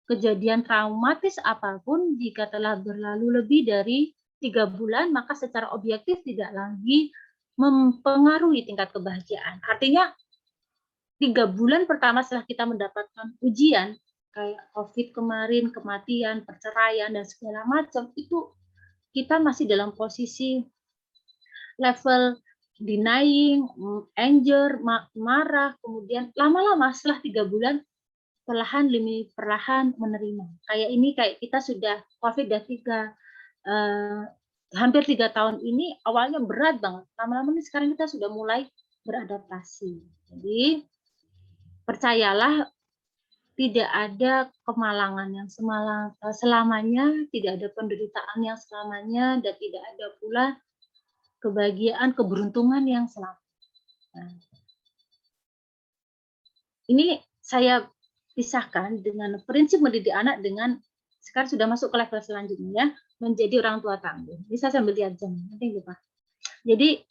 Kejadian traumatis apapun jika telah berlalu lebih dari 3 bulan, maka secara objektif tidak lagi mempengaruhi tingkat kebahagiaan. Artinya 3 bulan pertama setelah kita mendapatkan ujian, kayak COVID kemarin, kematian, perceraian, dan segala macam, itu kita masih dalam posisi level denying, anger, marah, kemudian lama-lama setelah 3 bulan, perlahan demi perlahan menerima. Kayak kita sudah COVID udah hampir 3 tahun ini, awalnya berat banget. Lama-lama nih sekarang kita sudah mulai beradaptasi. Jadi percayalah tidak ada kemalangan yang selamanya, tidak ada penderitaan yang selamanya, dan tidak ada pula kebahagiaan, keberuntungan yang selamanya. Nah, ini saya pisahkan dengan prinsip mendidik anak dengan sekarang sudah masuk ke level selanjutnya ya, menjadi orang tua tangguh. Bisa sambil lihat jam, nanti lupa. Jadi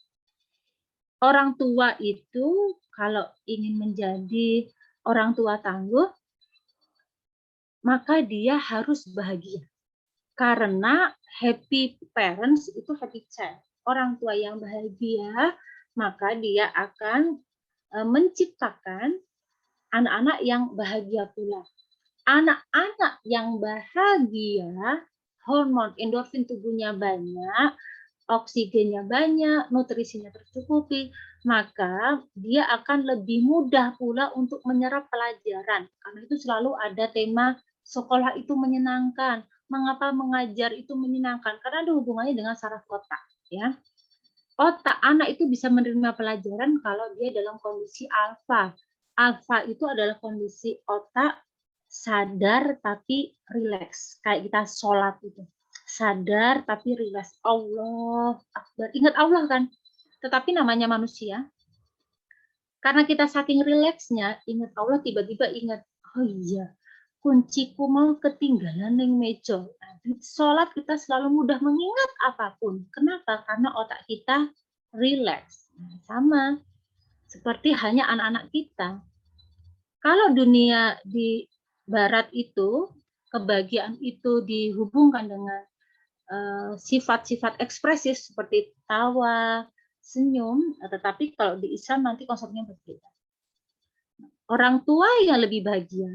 orang tua itu kalau ingin menjadi orang tua tangguh, maka dia harus bahagia. Karena happy parents itu happy child. Orang tua yang bahagia, maka dia akan menciptakan anak-anak yang bahagia pula. Anak-anak yang bahagia, hormon endorfin tubuhnya banyak, oksigennya banyak, nutrisinya tercukupi, maka dia akan lebih mudah pula untuk menyerap pelajaran. Karena itu selalu ada tema sekolah itu menyenangkan, mengapa mengajar itu menyenangkan? Karena ada hubungannya dengan saraf otak, ya. Otak anak itu bisa menerima pelajaran kalau dia dalam kondisi alfa. Alfa itu adalah kondisi otak sadar tapi rileks, kayak kita sholat itu. Sadar tapi rileks. Allah Akbar. Ingat Allah kan? Tetapi namanya manusia, karena kita saking rileksnya, ingat Allah, tiba-tiba ingat, oh iya, kunciku mau ketinggalan yang meja. Nah, di sholat kita selalu mudah mengingat apapun. Kenapa? Karena otak kita rileks. Nah, sama seperti hanya anak-anak kita. Kalau dunia di barat itu, kebahagiaan itu dihubungkan dengan sifat-sifat ekspresif seperti tawa, senyum, tetapi kalau di Islam nanti konsepnya berbeda. Orang tua yang lebih bahagia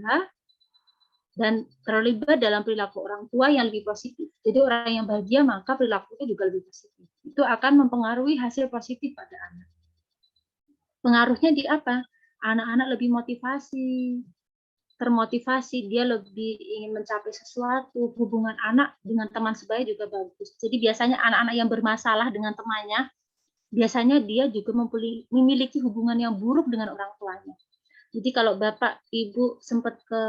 dan terlibat dalam perilaku orang tua yang lebih positif. Jadi orang yang bahagia maka perilakunya juga lebih positif. Itu akan mempengaruhi hasil positif pada anak. Pengaruhnya di apa? Anak-anak lebih motivasi, termotivasi, dia lebih ingin mencapai sesuatu. Hubungan anak dengan teman sebaya juga bagus. Jadi biasanya anak-anak yang bermasalah dengan temannya, biasanya dia juga memiliki hubungan yang buruk dengan orang tuanya. Jadi kalau Bapak Ibu sempat ke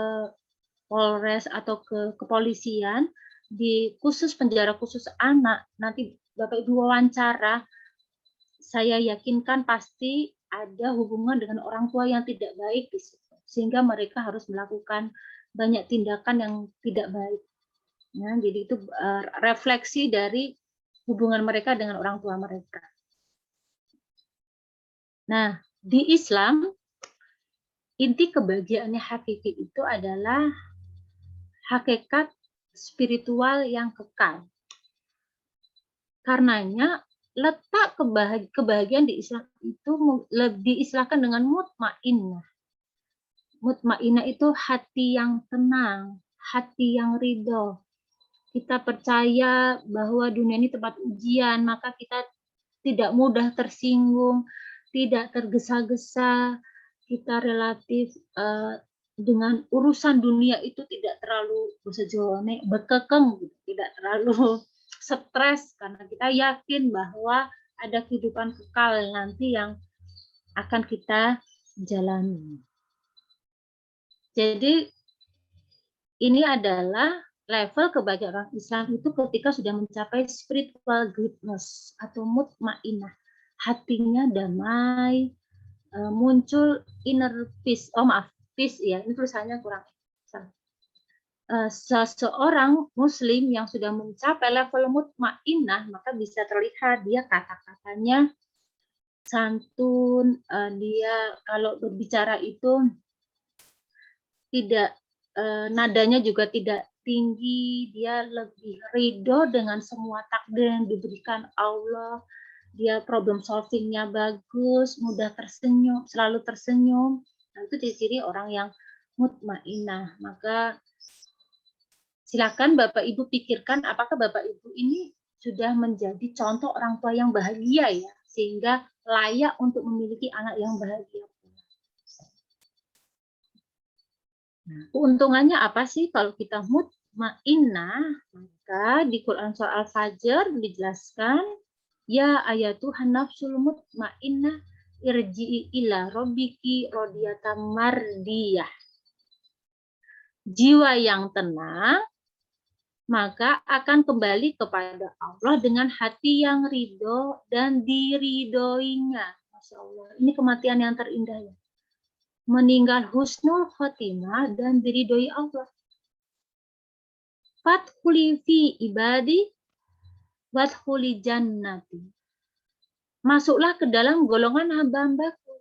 Polres atau ke kepolisian, di khusus penjara khusus anak, nanti Bapak Ibu wawancara, saya yakinkan pasti ada hubungan dengan orang tua yang tidak baik di situ. Sehingga mereka harus melakukan banyak tindakan yang tidak baik. Ya, jadi itu refleksi dari hubungan mereka dengan orang tua mereka. Nah, di Islam, inti kebahagiaannya hakiki itu adalah hakikat spiritual yang kekal. Karenanya, letak kebahagiaan di Islam itu diistilahkan dengan mutmainnah. Mutmainnah itu hati yang tenang, hati yang ridho. Kita percaya bahwa dunia ini tempat ujian, maka kita tidak mudah tersinggung, tidak tergesa-gesa, kita relatif dengan urusan dunia itu tidak terlalu bekekeng, tidak terlalu stres, karena kita yakin bahwa ada kehidupan kekal nanti yang akan kita jalani. Jadi ini adalah level kebahagiaan orang Islam itu ketika sudah mencapai spiritual greatness atau mutmainnah, hatinya damai, muncul inner peace. Peace ya, ini tulisannya kurang. Seseorang Muslim yang sudah mencapai level mutmainnah, maka bisa terlihat dia kata-katanya santun, dia kalau berbicara itu tidak nadanya juga tidak tinggi, dia lebih ridho dengan semua takdir yang diberikan Allah, dia problem solvingnya bagus, mudah tersenyum, selalu tersenyum. Nah, itu ciri-ciri orang yang mutmainnah. Maka silakan Bapak Ibu pikirkan apakah Bapak Ibu ini sudah menjadi contoh orang tua yang bahagia ya, sehingga layak untuk memiliki anak yang bahagia. Nah, keuntungannya apa sih kalau kita mutmainnah? Maka di Quran surah Al-Fajr dijelaskan, ya ayatuhan nafsul mutmainnah irji'i ila rabbiki radiyatan mardiyah. Jiwa yang tenang maka akan kembali kepada Allah dengan hati yang ridho dan diridhoinya. Masya Allah, ini kematian yang terindah ya. Meninggal husnul khotimah dan diridhoi Allah. Fadkhuli fi ibadi wadkhuli jannati. Masuklah ke dalam golongan hamba-hambaku.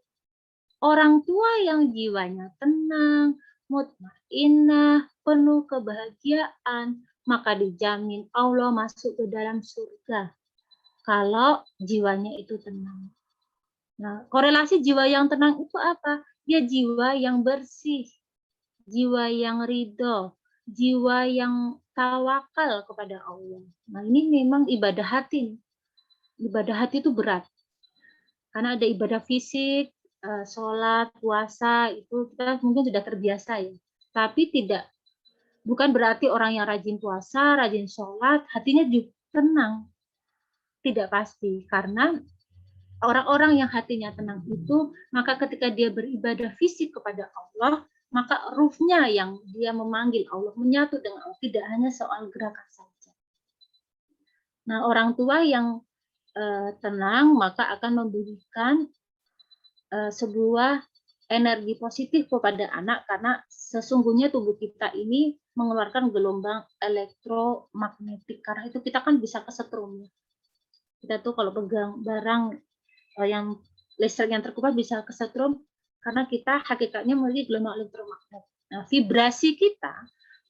Orang tua yang jiwanya tenang, mutmainnah, penuh kebahagiaan, maka dijamin Allah masuk ke dalam surga. Kalau jiwanya itu tenang. Nah, korelasi jiwa yang tenang itu apa? Dia jiwa yang bersih, jiwa yang ridho, jiwa yang tawakal kepada Allah. Nah, ini memang ibadah hati. Ibadah hati itu berat. Karena ada ibadah fisik, sholat, puasa, itu kita mungkin sudah terbiasa ya. Tapi tidak Bukan berarti orang yang rajin puasa, rajin sholat, hatinya juga tenang. Tidak pasti, karena orang-orang yang hatinya tenang itu, maka ketika dia beribadah fisik kepada Allah, maka ruhnya yang dia memanggil Allah, menyatu dengan Allah, tidak hanya soal gerakan saja. Nah, orang tua yang tenang, maka akan memberikan sebuah energi positif kepada anak, karena sesungguhnya tubuh kita ini mengeluarkan gelombang elektromagnetik, karena itu kita kan bisa kesetrum. Kita tuh kalau pegang barang yang listrik yang terkupas bisa kesetrum, karena kita hakikatnya memiliki gelombang elektromagnetik. Nah,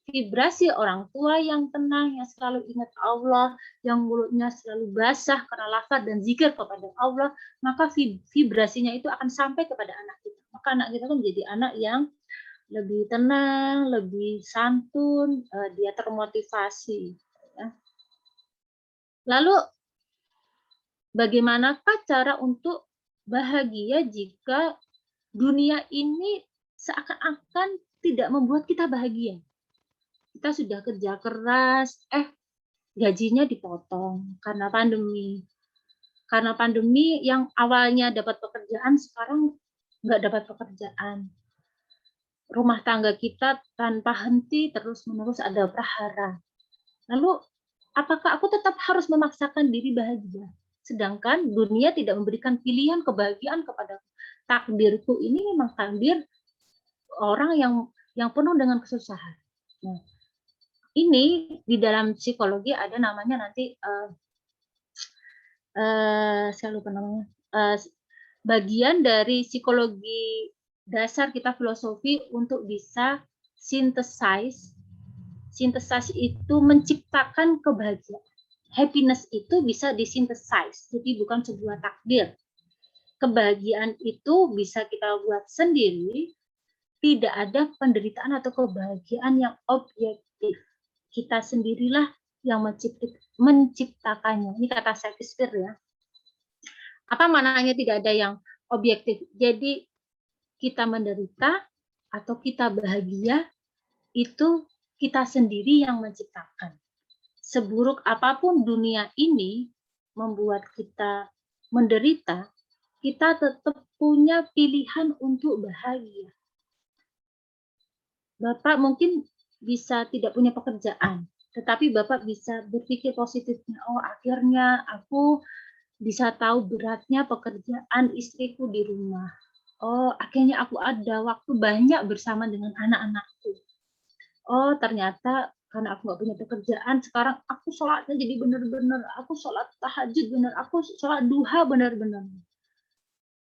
vibrasi orang tua yang tenang, yang selalu ingat Allah, yang mulutnya selalu basah karena lafaz dan zikir kepada Allah, maka vibrasinya itu akan sampai kepada anak kita. Maka anak kita kan menjadi anak yang lebih tenang, lebih santun, dia termotivasi. Ya. Lalu, bagaimanakah cara untuk bahagia jika dunia ini seakan-akan tidak membuat kita bahagia? Kita sudah kerja keras, gajinya dipotong karena pandemi. Karena pandemi yang awalnya dapat pekerjaan, sekarang nggak dapat pekerjaan. Rumah tangga kita tanpa henti terus-menerus ada prahara. Lalu, apakah aku tetap harus memaksakan diri bahagia? Sedangkan dunia tidak memberikan pilihan kebahagiaan kepadaku. Takdirku ini memang takdir orang yang penuh dengan kesusahan. Nah, ini di dalam psikologi ada namanya nanti saya lupa namanya, bagian dari psikologi dasar kita filosofi untuk bisa synthesize itu menciptakan kebahagiaan. Happiness itu bisa disynthesize, jadi bukan sebuah takdir. Kebahagiaan itu bisa kita buat sendiri, tidak ada penderitaan atau kebahagiaan yang objektif. Kita sendirilah yang menciptakannya. Ini kata Shakespeare ya. Apa maknanya tidak ada yang objektif? Jadi kita menderita atau kita bahagia itu kita sendiri yang menciptakan. Seburuk apapun dunia ini membuat kita menderita, kita tetap punya pilihan untuk bahagia. Bapak mungkin bisa tidak punya pekerjaan, tetapi Bapak bisa berpikir positifnya, oh akhirnya aku bisa tahu beratnya pekerjaan istriku di rumah. Oh, akhirnya aku ada waktu banyak bersama dengan anak-anakku. Oh, ternyata karena aku nggak punya pekerjaan, sekarang aku sholatnya jadi benar-benar, aku sholat tahajud benar, aku sholat duha benar-benar.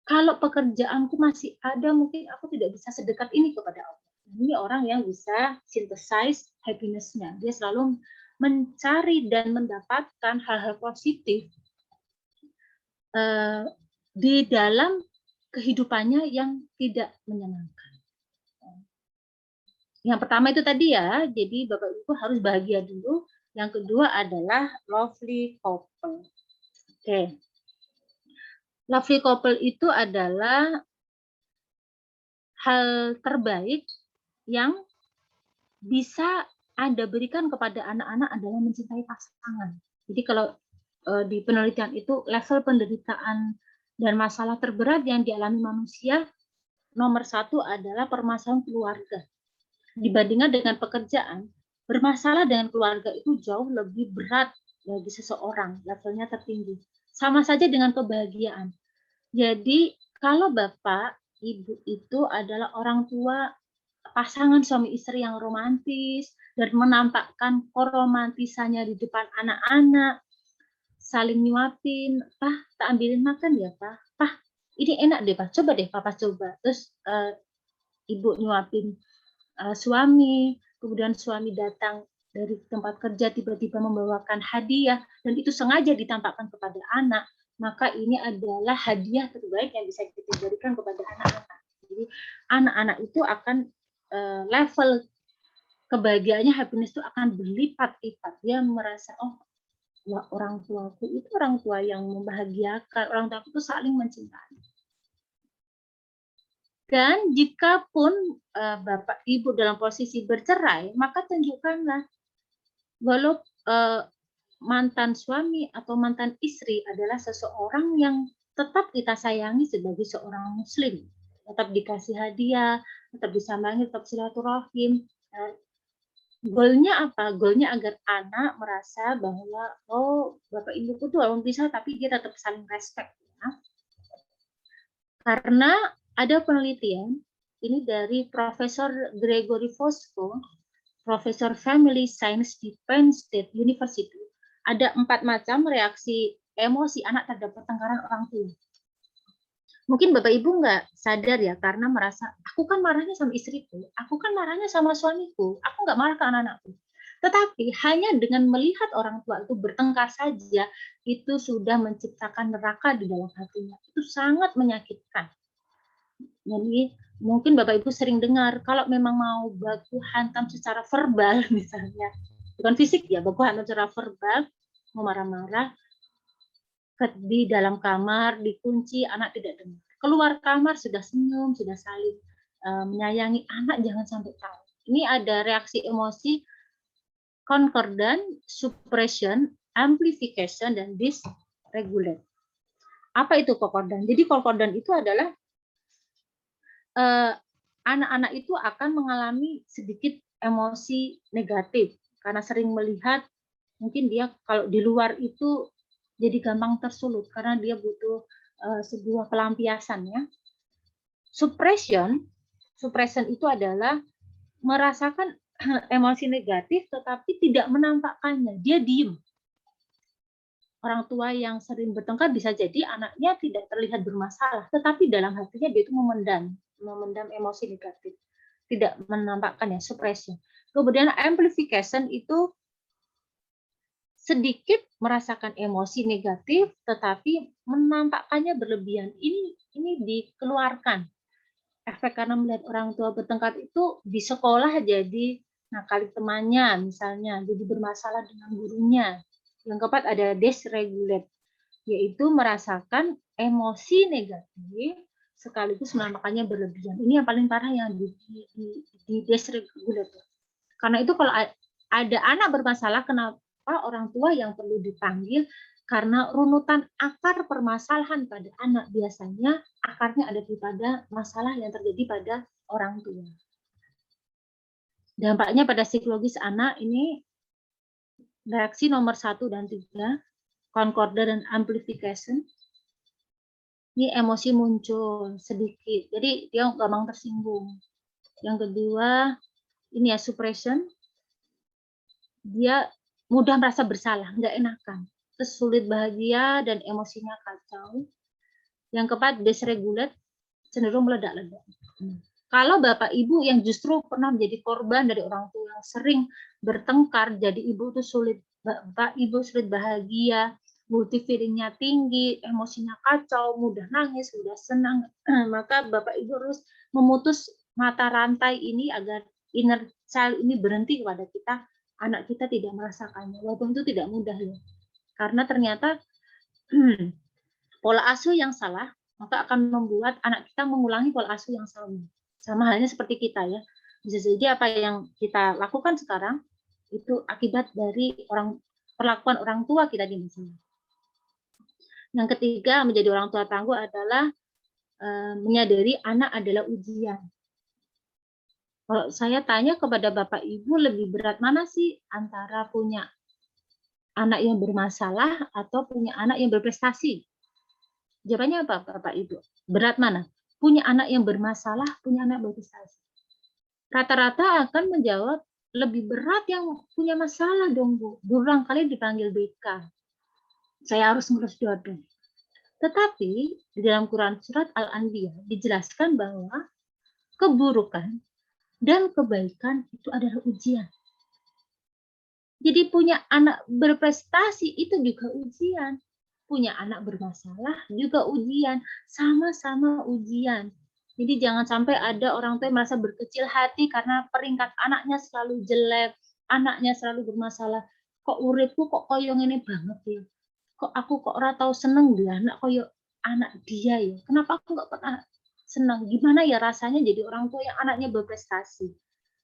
Kalau pekerjaanku masih ada, mungkin aku tidak bisa sedekat ini kepada Allah. Ini orang yang bisa synthesize happiness-nya. Dia selalu mencari dan mendapatkan hal-hal positif di dalam kehidupannya yang tidak menyenangkan. Yang pertama itu tadi ya, jadi Bapak Ibu harus bahagia dulu. Yang kedua adalah lovely couple. Oke. Lovely couple itu adalah hal terbaik yang bisa Anda berikan kepada anak-anak adalah mencintai pasangan. Jadi kalau di penelitian itu level penderitaan dan masalah terberat yang dialami manusia nomor 1 adalah permasalahan keluarga. Dibandingkan dengan pekerjaan, bermasalah dengan keluarga itu jauh lebih berat bagi seseorang, levelnya tertinggi. Sama saja dengan kebahagiaan. Jadi kalau Bapak, Ibu itu adalah orang tua pasangan suami istri yang romantis dan menampakkan keromantisannya di depan anak-anak, saling nyuapin, "Pah, tak ambilin makan ya, Pah? Pah, ini enak deh, Pah. Coba deh Papa coba." Terus Ibu nyuapin suami, kemudian suami datang dari tempat kerja tiba-tiba membawakan hadiah dan itu sengaja ditampakkan kepada anak, maka ini adalah hadiah terbaik yang bisa kita berikan kepada anak-anak. Jadi anak-anak itu akan level kebahagiaannya, happiness itu akan berlipat-lipat. Dia merasa, oh, ya orang tuaku itu orang tua yang membahagiakan, orang tuaku itu saling mencintai. Dan jikapun Bapak Ibu dalam posisi bercerai, maka tunjukkanlah walau mantan suami atau mantan istri adalah seseorang yang tetap kita sayangi sebagai seorang muslim, tetap dikasih hadiah, tetap disambangi, tetap silaturahim. Goalnya apa? Goalnya agar anak merasa bahwa oh bapak ibuku tuh walaupun pisah tapi dia tetap saling respect. Ya. Karena ada penelitian ini dari Profesor Gregory Fosco, Profesor Family Science di Penn State University. Ada 4 macam reaksi emosi anak terhadap pertengkaran orang tua. Mungkin Bapak Ibu nggak sadar ya, karena merasa, aku kan marahnya sama istriku, aku kan marahnya sama suamiku, aku nggak marah ke anak-anakku. Tetapi hanya dengan melihat orang tua itu bertengkar saja, itu sudah menciptakan neraka di dalam hatinya. Itu sangat menyakitkan. Jadi mungkin Bapak Ibu sering dengar, kalau memang mau baku hantam secara verbal misalnya, bukan fisik ya, baku hantam secara verbal, mau marah-marah, di dalam kamar, dikunci, anak tidak dengar. Keluar kamar sudah senyum, sudah saling menyayangi, anak jangan sampai tahu. Ini ada reaksi emosi, concordant, suppression, amplification, dan dysregulate. Apa itu concordant? Jadi concordant itu adalah anak-anak itu akan mengalami sedikit emosi negatif karena sering melihat, mungkin dia kalau di luar itu jadi gampang tersulut karena dia butuh sebuah pelampiasan ya. Suppression itu adalah merasakan emosi negatif tetapi tidak menampakkannya, dia diem. Orang tua yang sering bertengkar bisa jadi anaknya tidak terlihat bermasalah, tetapi dalam hatinya dia itu memendam emosi negatif, tidak menampakkannya, suppression. Kemudian amplification itu sedikit merasakan emosi negatif, tetapi menampakkannya berlebihan. Ini dikeluarkan. Efek karena melihat orang tua bertengkar itu di sekolah jadi nakali temannya, misalnya, jadi bermasalah dengan gurunya. Yang keempat ada dysregulate, yaitu merasakan emosi negatif sekaligus menampakkannya berlebihan. Ini yang paling parah yang di dysregulate. Karena itu kalau ada anak bermasalah, kenapa orang tua yang perlu dipanggil? Karena runutan akar permasalahan pada anak biasanya akarnya ada pada masalah yang terjadi pada orang tua. Dampaknya pada psikologis anak ini reaksi nomor 1 dan 3, concordant dan amplification. Ini emosi muncul sedikit, jadi dia gampang tersinggung. Yang kedua, ini ya suppression, dia mudah merasa bersalah, nggak enakan, terus sulit bahagia dan emosinya kacau. Yang keempat, dysregulate, cenderung meledak-ledak. Kalau Bapak Ibu yang justru pernah menjadi korban dari orang tua yang sering bertengkar, jadi Ibu tuh sulit, Bapak Ibu sulit bahagia, multi feeling-nya tinggi, emosinya kacau, mudah nangis, mudah senang, maka Bapak Ibu harus memutus mata rantai ini agar inner child ini berhenti kepada kita, anak kita tidak merasakannya, walaupun itu tidak mudah ya. Karena ternyata pola asuh yang salah, maka akan membuat anak kita mengulangi pola asuh yang sama. Sama halnya seperti kita ya. Bisa jadi apa yang kita lakukan sekarang itu akibat dari perlakuan orang tua kita di masa lalu. Yang ketiga, menjadi orang tua tangguh adalah menyadari anak adalah ujian. Kalau saya tanya kepada Bapak Ibu, lebih berat mana sih antara punya anak yang bermasalah atau punya anak yang berprestasi? Jawabannya apa Bapak Ibu? Berat mana? Punya anak yang bermasalah, punya anak berprestasi. Rata-rata akan menjawab lebih berat yang punya masalah dong Bu. Berulang kali dipanggil BK. Saya harus ngurus dua-dua. Tetapi di dalam Quran surat Al-Anbiya dijelaskan bahwa keburukan dan kebaikan itu adalah ujian. Jadi punya anak berprestasi itu juga ujian. Punya anak bermasalah juga ujian. Sama-sama ujian. Jadi jangan sampai ada orang tua yang merasa berkecil hati karena peringkat anaknya selalu jelek, anaknya selalu bermasalah. Kok uripku kok koyo ngene banget ya? Kok aku kok ora tau seneng dia anak koyo anak dia ya? Kenapa aku nggak pernah senang. Gimana ya rasanya jadi orang tua yang anaknya berprestasi.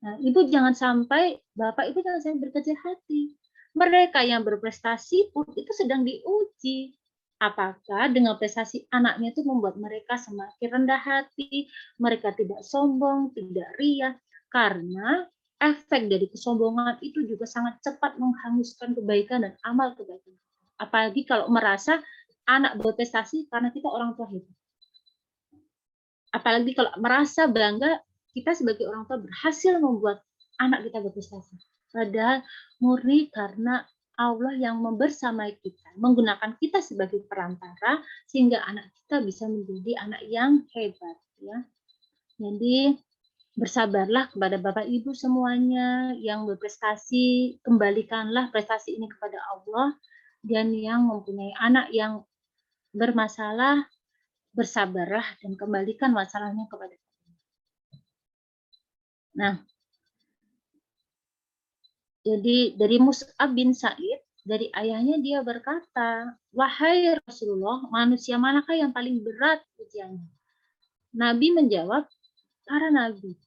Nah, ibu jangan sampai, bapak ibu jangan sampai berkecil hati. Mereka yang berprestasi pun itu sedang diuji. Apakah dengan prestasi anaknya itu membuat mereka semakin rendah hati, mereka tidak sombong, tidak riah, karena efek dari kesombongan itu juga sangat cepat menghanguskan kebaikan dan amal kebaikan. Apalagi kalau merasa anak berprestasi karena kita orang tua hebat. Apalagi kalau merasa bangga kita sebagai orang tua berhasil membuat anak kita berprestasi. Padahal murni karena Allah yang membersamai kita, menggunakan kita sebagai perantara sehingga anak kita bisa menjadi anak yang hebat, ya. Jadi bersabarlah kepada Bapak Ibu semuanya yang berprestasi, kembalikanlah prestasi ini kepada Allah, dan yang mempunyai anak yang bermasalah, bersabarlah dan kembalikan masalahnya kepada Allah. Nah, jadi dari Mus'ab bin Sa'id, dari ayahnya dia berkata, "Wahai Rasulullah, manusia manakah yang paling berat ujiannya?" Nabi menjawab, "Para nabi."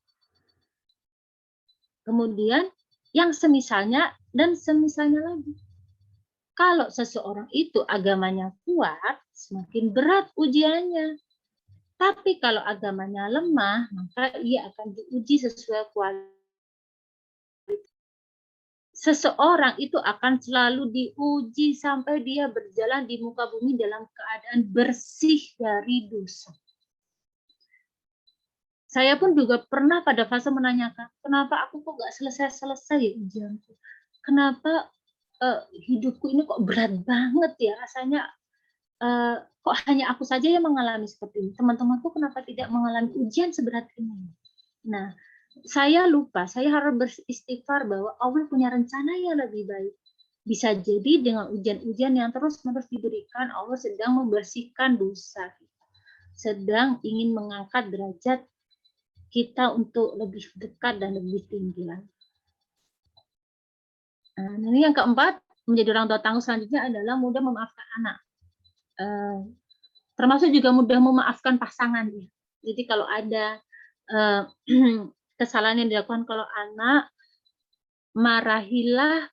Kemudian yang semisalnya dan semisalnya lagi. Kalau seseorang itu agamanya kuat, semakin berat ujiannya. Tapi kalau agamanya lemah, maka ia akan diuji sesuai kualitas. Seseorang itu akan selalu diuji sampai dia berjalan di muka bumi dalam keadaan bersih dari dosa. Saya pun juga pernah pada fase menanyakan, kenapa aku kok gak selesai-selesai ya ujianku? Kenapa hidupku ini kok berat banget ya rasanya, kok hanya aku saja yang mengalami seperti ini? Teman-temanku kenapa tidak mengalami ujian seberat ini? Nah, saya lupa, saya harus beristighfar bahwa Allah punya rencana yang lebih baik. Bisa jadi dengan ujian-ujian yang terus-menerus diberikan, Allah sedang membersihkan dosa kita, sedang ingin mengangkat derajat kita untuk lebih dekat dan lebih tinggi lagi. Nah, ini yang keempat, menjadi orang tua tangguh selanjutnya adalah mudah memaafkan anak. Termasuk juga mudah memaafkan pasangan. Jadi kalau ada kesalahan yang dilakukan kalau anak, marahilah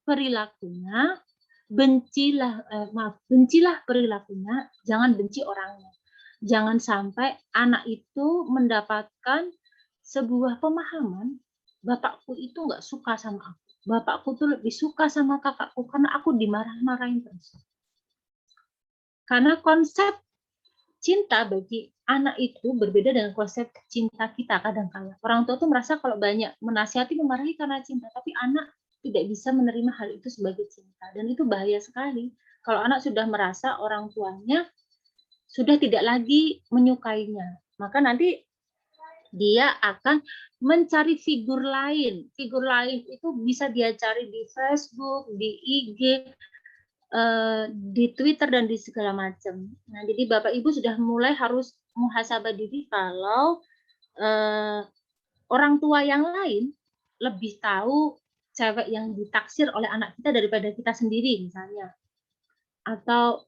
perilakunya, bencilah perilakunya, jangan benci orangnya. Jangan sampai anak itu mendapatkan sebuah pemahaman, bapakku itu nggak suka sama aku. Bapakku tuh lebih suka sama kakakku karena aku dimarah-marahin terus. Karena konsep cinta bagi anak itu berbeda dengan konsep cinta kita kadang-kala. Orang tua tuh merasa kalau banyak menasihati, memarahi karena cinta, tapi anak tidak bisa menerima hal itu sebagai cinta. Dan itu bahaya sekali. Kalau anak sudah merasa orang tuanya sudah tidak lagi menyukainya, maka nanti dia akan mencari figur lain. Figur lain itu bisa dia cari di Facebook, di IG, di Twitter, dan di segala macam. Nah, jadi Bapak Ibu sudah mulai harus muhasabah diri kalau orang tua yang lain lebih tahu cewek yang ditaksir oleh anak kita daripada kita sendiri misalnya. Atau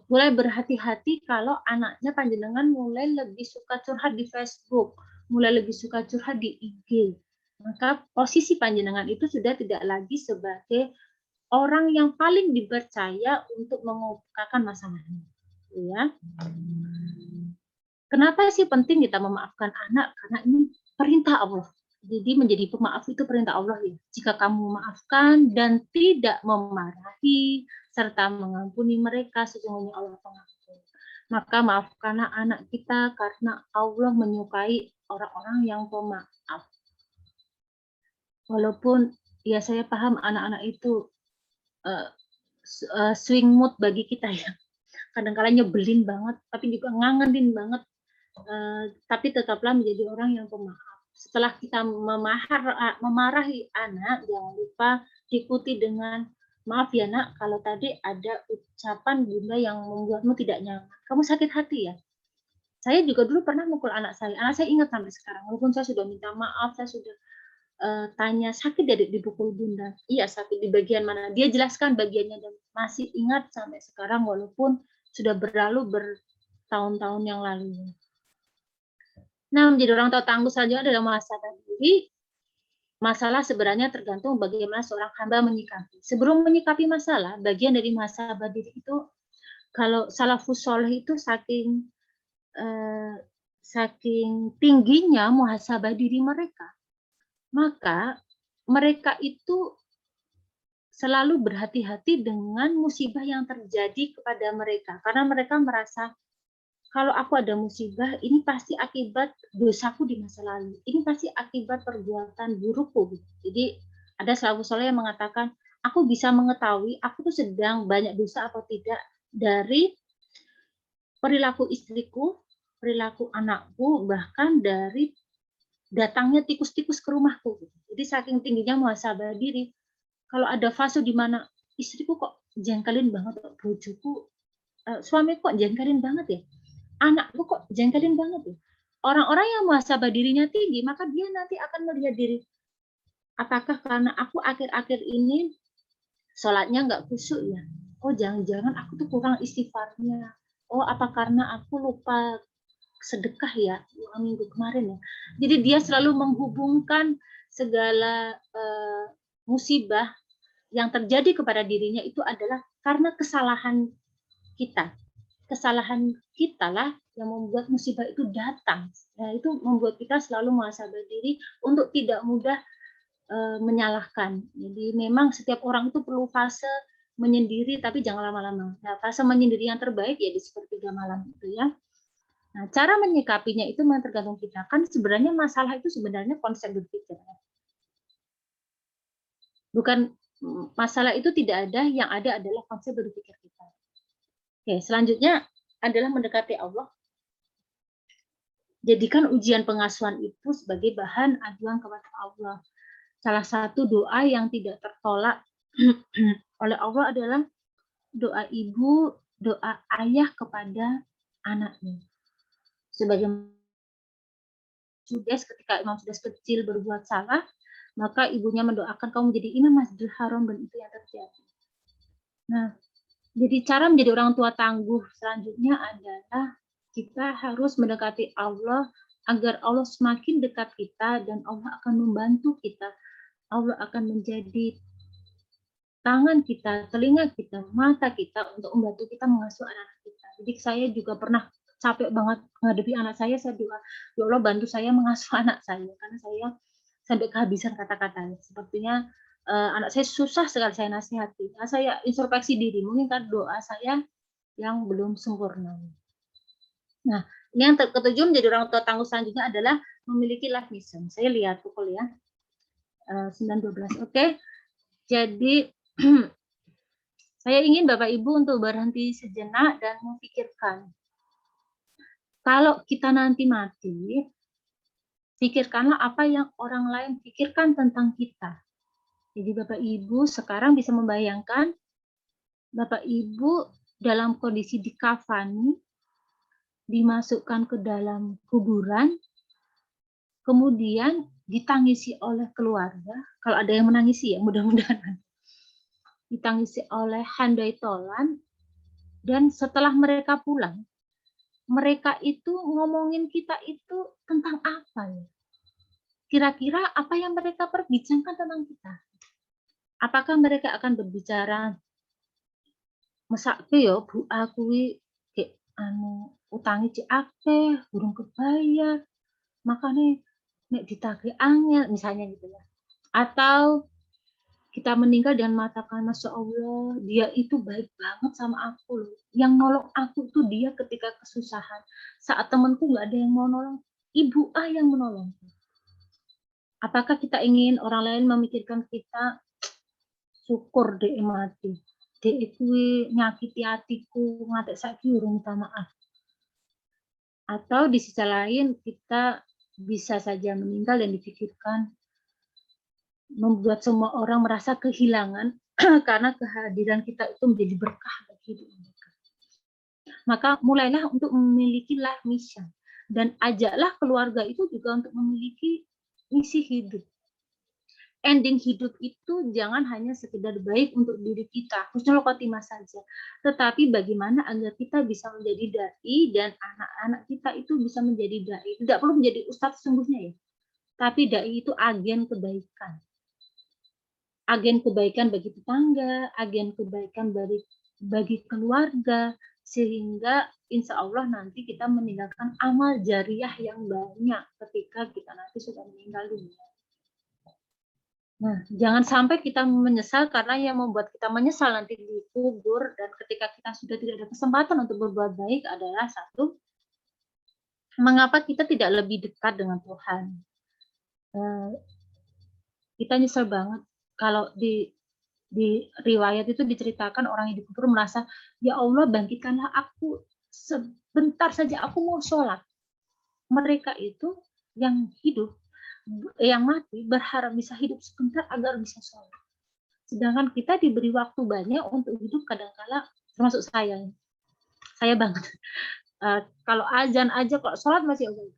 mulai berhati-hati kalau anaknya panjenengan mulai lebih suka curhat di Facebook, mulai lebih suka curhat di IG. Maka posisi panjenengan itu sudah tidak lagi sebagai orang yang paling dipercaya untuk mengemukakan masalahnya, ya. Kenapa sih penting kita memaafkan anak? Karena ini perintah Allah. Jadi menjadi pemaaf itu perintah Allah, ya. Jika kamu memaafkan dan tidak memarahi serta mengampuni mereka, sesungguhnya Allah pengampun. Maka maafkanlah anak kita karena Allah menyukai orang-orang yang pemaaf. Walaupun ya saya paham anak-anak itu swing mood bagi kita, ya. Kadang-kadang nyebelin banget, tapi juga ngangenin banget. Tapi tetaplah menjadi orang yang pemaaf. Setelah kita memarahi anak, jangan lupa diikuti dengan, "Maaf ya nak, kalau tadi ada ucapan bunda yang membuatmu tidak nyaman. Kamu sakit hati ya?" Saya juga dulu pernah mukul anak saya. Anak saya ingat sampai sekarang, walaupun saya sudah minta maaf, saya sudah tanya, "Sakit ya dipukul bunda?" "Iya, sakit." "Di bagian mana?" Dia jelaskan bagiannya dan masih ingat sampai sekarang walaupun sudah berlalu tahun-tahun yang lalu. Nah, menjadi orang tua tangguh selanjutnya adalah muhasabah diri. Masalah sebenarnya tergantung bagaimana seorang hamba menyikapi. Sebelum menyikapi masalah, bagian dari muhasabah diri itu, kalau salafus sholeh itu saking tingginya muhasabah diri mereka, maka mereka itu selalu berhati-hati dengan musibah yang terjadi kepada mereka, karena mereka merasa kalau aku ada musibah, ini pasti akibat dosaku di masa lalu. Ini pasti akibat perbuatan burukku. Jadi ada salafus saleh yang mengatakan, aku bisa mengetahui aku tuh sedang banyak dosa atau tidak dari perilaku istriku, perilaku anakku, bahkan dari datangnya tikus-tikus ke rumahku. Jadi saking tingginya muhasabah diri. Kalau ada fase di mana istriku kok jengkelin banget, bojoku, suamiku kok jengkelin banget ya, anakku kok jengkelin banget ya. Orang-orang yang muhasabah dirinya tinggi, maka dia nanti akan melihat diri. Apakah karena aku akhir-akhir ini sholatnya nggak khusyuk ya? Oh, jangan-jangan aku tuh kurang istighfarnya. Oh, apa karena aku lupa sedekah ya minggu kemarin ya? Jadi dia selalu menghubungkan segala musibah yang terjadi kepada dirinya itu adalah karena kesalahan kita. Kesalahan kita lah yang membuat musibah itu datang. Nah, itu membuat kita selalu muhasabah diri untuk tidak mudah menyalahkan. Jadi memang setiap orang itu perlu fase menyendiri, tapi jangan lama-lama. Nah, fase menyendiri yang terbaik ya di sepertiga malam itu ya. Nah, cara menyikapinya itu memang tergantung kita. Kan sebenarnya masalah itu sebenarnya konsep berpikir. Bukan masalah itu tidak ada, yang ada adalah konsep berpikir kita. Oke, selanjutnya adalah mendekati Allah. Jadikan ujian pengasuhan itu sebagai bahan aduan kepada Allah. Salah satu doa yang tidak tertolak oleh Allah adalah doa ibu, doa ayah kepada anaknya. Sebagai Sudes, ketika Imam Sudes kecil berbuat salah, maka ibunya mendoakan kamu menjadi imam Masjidil Haram, dan itu yang terjadi. Nah, jadi cara menjadi orang tua tangguh selanjutnya adalah kita harus mendekati Allah agar Allah semakin dekat kita dan Allah akan membantu kita. Allah akan menjadi tangan kita, telinga kita, mata kita untuk membantu kita mengasuh anak-anak kita. Jadi saya juga pernah capek banget menghadapi anak saya doa, ya Allah bantu saya mengasuh anak saya, karena saya sampai kehabisan kata-kata. Sepertinya anak saya susah sekali saya nasihati. Nah, saya introspeksi diri, mungkin kan doa saya yang belum sempurna. Nah, ini yang ketujuh menjadi orang tua tangguh selanjutnya adalah memiliki life mission. Saya lihat pukul ya 9.12. Oke. Jadi saya ingin Bapak Ibu untuk berhenti sejenak dan memikirkan. Kalau kita nanti mati, pikirkanlah apa yang orang lain pikirkan tentang kita. Jadi Bapak Ibu sekarang bisa membayangkan Bapak Ibu dalam kondisi dikafani, dimasukkan ke dalam kuburan, kemudian ditangisi oleh keluarga. Kalau ada yang menangisi ya, mudah-mudahan. Ditangisi oleh handai tolan, dan setelah mereka pulang, mereka itu ngomongin kita itu tentang apa ya? Kira-kira apa yang mereka perbincangkan tentang kita? Apakah mereka akan berbicara mesake ya Bu aku iki anu utangi cek akeh, burung kebayar, makanya nek ditagih angel misalnya gitu ya. Atau kita meninggal dengan mengatakan Masya Allah, dia itu baik banget sama aku loh. Yang nolong aku tuh dia ketika kesusahan. Saat temanku nggak ada yang mau nolong, Ibu A yang menolong. Apakah kita ingin orang lain memikirkan kita, syukur dek mati, dek itu nyakiti hatiku, ngatek saiki urung minta maaf. Atau di sisi lain kita bisa saja meninggal dan dipikirkan membuat semua orang merasa kehilangan karena kehadiran kita itu menjadi berkah bagi hidup mereka. Maka mulailah untuk memiliki life mission dan ajaklah keluarga itu juga untuk memiliki misi hidup. ending hidup itu jangan hanya sekedar baik untuk diri kita, husnul khotimah saja, tetapi bagaimana agar kita bisa menjadi dai dan anak-anak kita itu bisa menjadi dai. Tidak perlu menjadi ustadz sesungguhnya ya, tapi dai itu agen kebaikan. Agen kebaikan bagi tetangga, agen kebaikan bagi keluarga, sehingga insya Allah nanti kita meninggalkan amal jariah yang banyak ketika kita nanti sudah meninggal dunia. Nah, jangan sampai kita menyesal karena yang membuat kita menyesal nanti dikubur, dan ketika kita sudah tidak ada kesempatan untuk berbuat baik adalah satu, mengapa kita tidak lebih dekat dengan Tuhan. Kita nyesel banget kalau di riwayat itu diceritakan orang yang dikubur merasa, ya Allah bangkitkanlah aku, sebentar saja aku mau sholat. Mereka itu yang hidup, yang mati berharap bisa hidup sebentar agar bisa sholat. Sedangkan kita diberi waktu banyak untuk hidup, kadang-kala termasuk saya banget. Kalau azan aja, kalau sholat masih oke.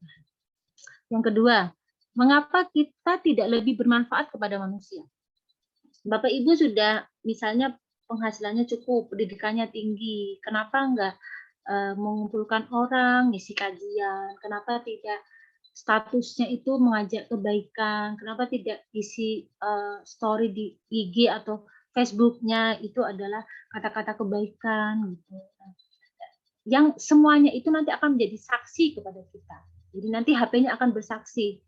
Yang kedua, mengapa kita tidak lebih bermanfaat kepada manusia? Bapak Ibu sudah misalnya penghasilannya cukup, pendidikannya tinggi, kenapa enggak mengumpulkan orang, ngisi kajian, kenapa tidak statusnya itu mengajak kebaikan, kenapa tidak isi story di IG atau Facebook-nya itu adalah kata-kata kebaikan gitu. Yang semuanya itu nanti akan menjadi saksi kepada kita. Jadi nanti HP-nya akan bersaksi.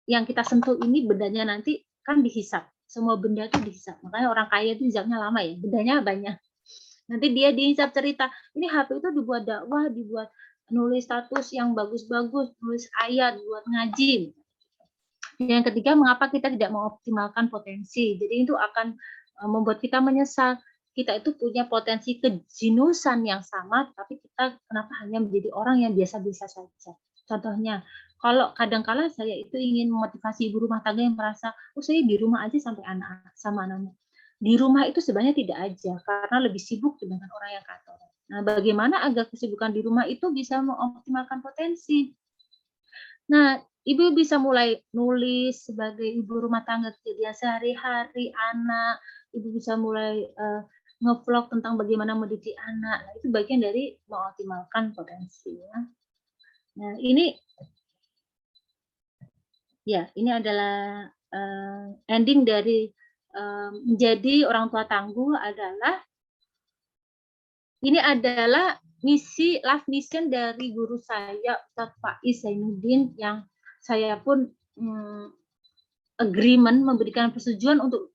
Yang kita sentuh ini bendanya nanti kan dihisap. Semua benda itu dihisap. Makanya orang kaya itu hisapnya lama ya, bendanya banyak. Nanti dia dihisap cerita, ini HP itu dibuat dakwah, dibuat nulis status yang bagus-bagus, nulis ayat, buat ngaji. Yang ketiga, mengapa kita tidak mengoptimalkan potensi? Jadi itu akan membuat kita menyesal. Kita itu punya potensi kejinusan yang sama, tapi kita kenapa hanya menjadi orang yang biasa-biasa saja. Contohnya, kalau kadang-kala saya itu ingin memotivasi ibu rumah tangga yang merasa, oh saya di rumah aja sampai sama anak-anak. Di rumah itu sebenarnya tidak aja, karena lebih sibuk dengan orang yang kantoran. Nah, bagaimana agar kesibukan di rumah itu bisa mengoptimalkan potensi? Nah, ibu bisa mulai nulis sebagai ibu rumah tangga kejadian sehari-hari anak, ibu bisa mulai nge-vlog tentang bagaimana mendidik anak. Nah, itu bagian dari mengoptimalkan potensi ya. Nah, ini adalah ending dari menjadi orang tua tangguh adalah ini adalah misi, life mission dari guru saya Ustadz Faiz Zainuddin, yang saya pun agreement memberikan persetujuan untuk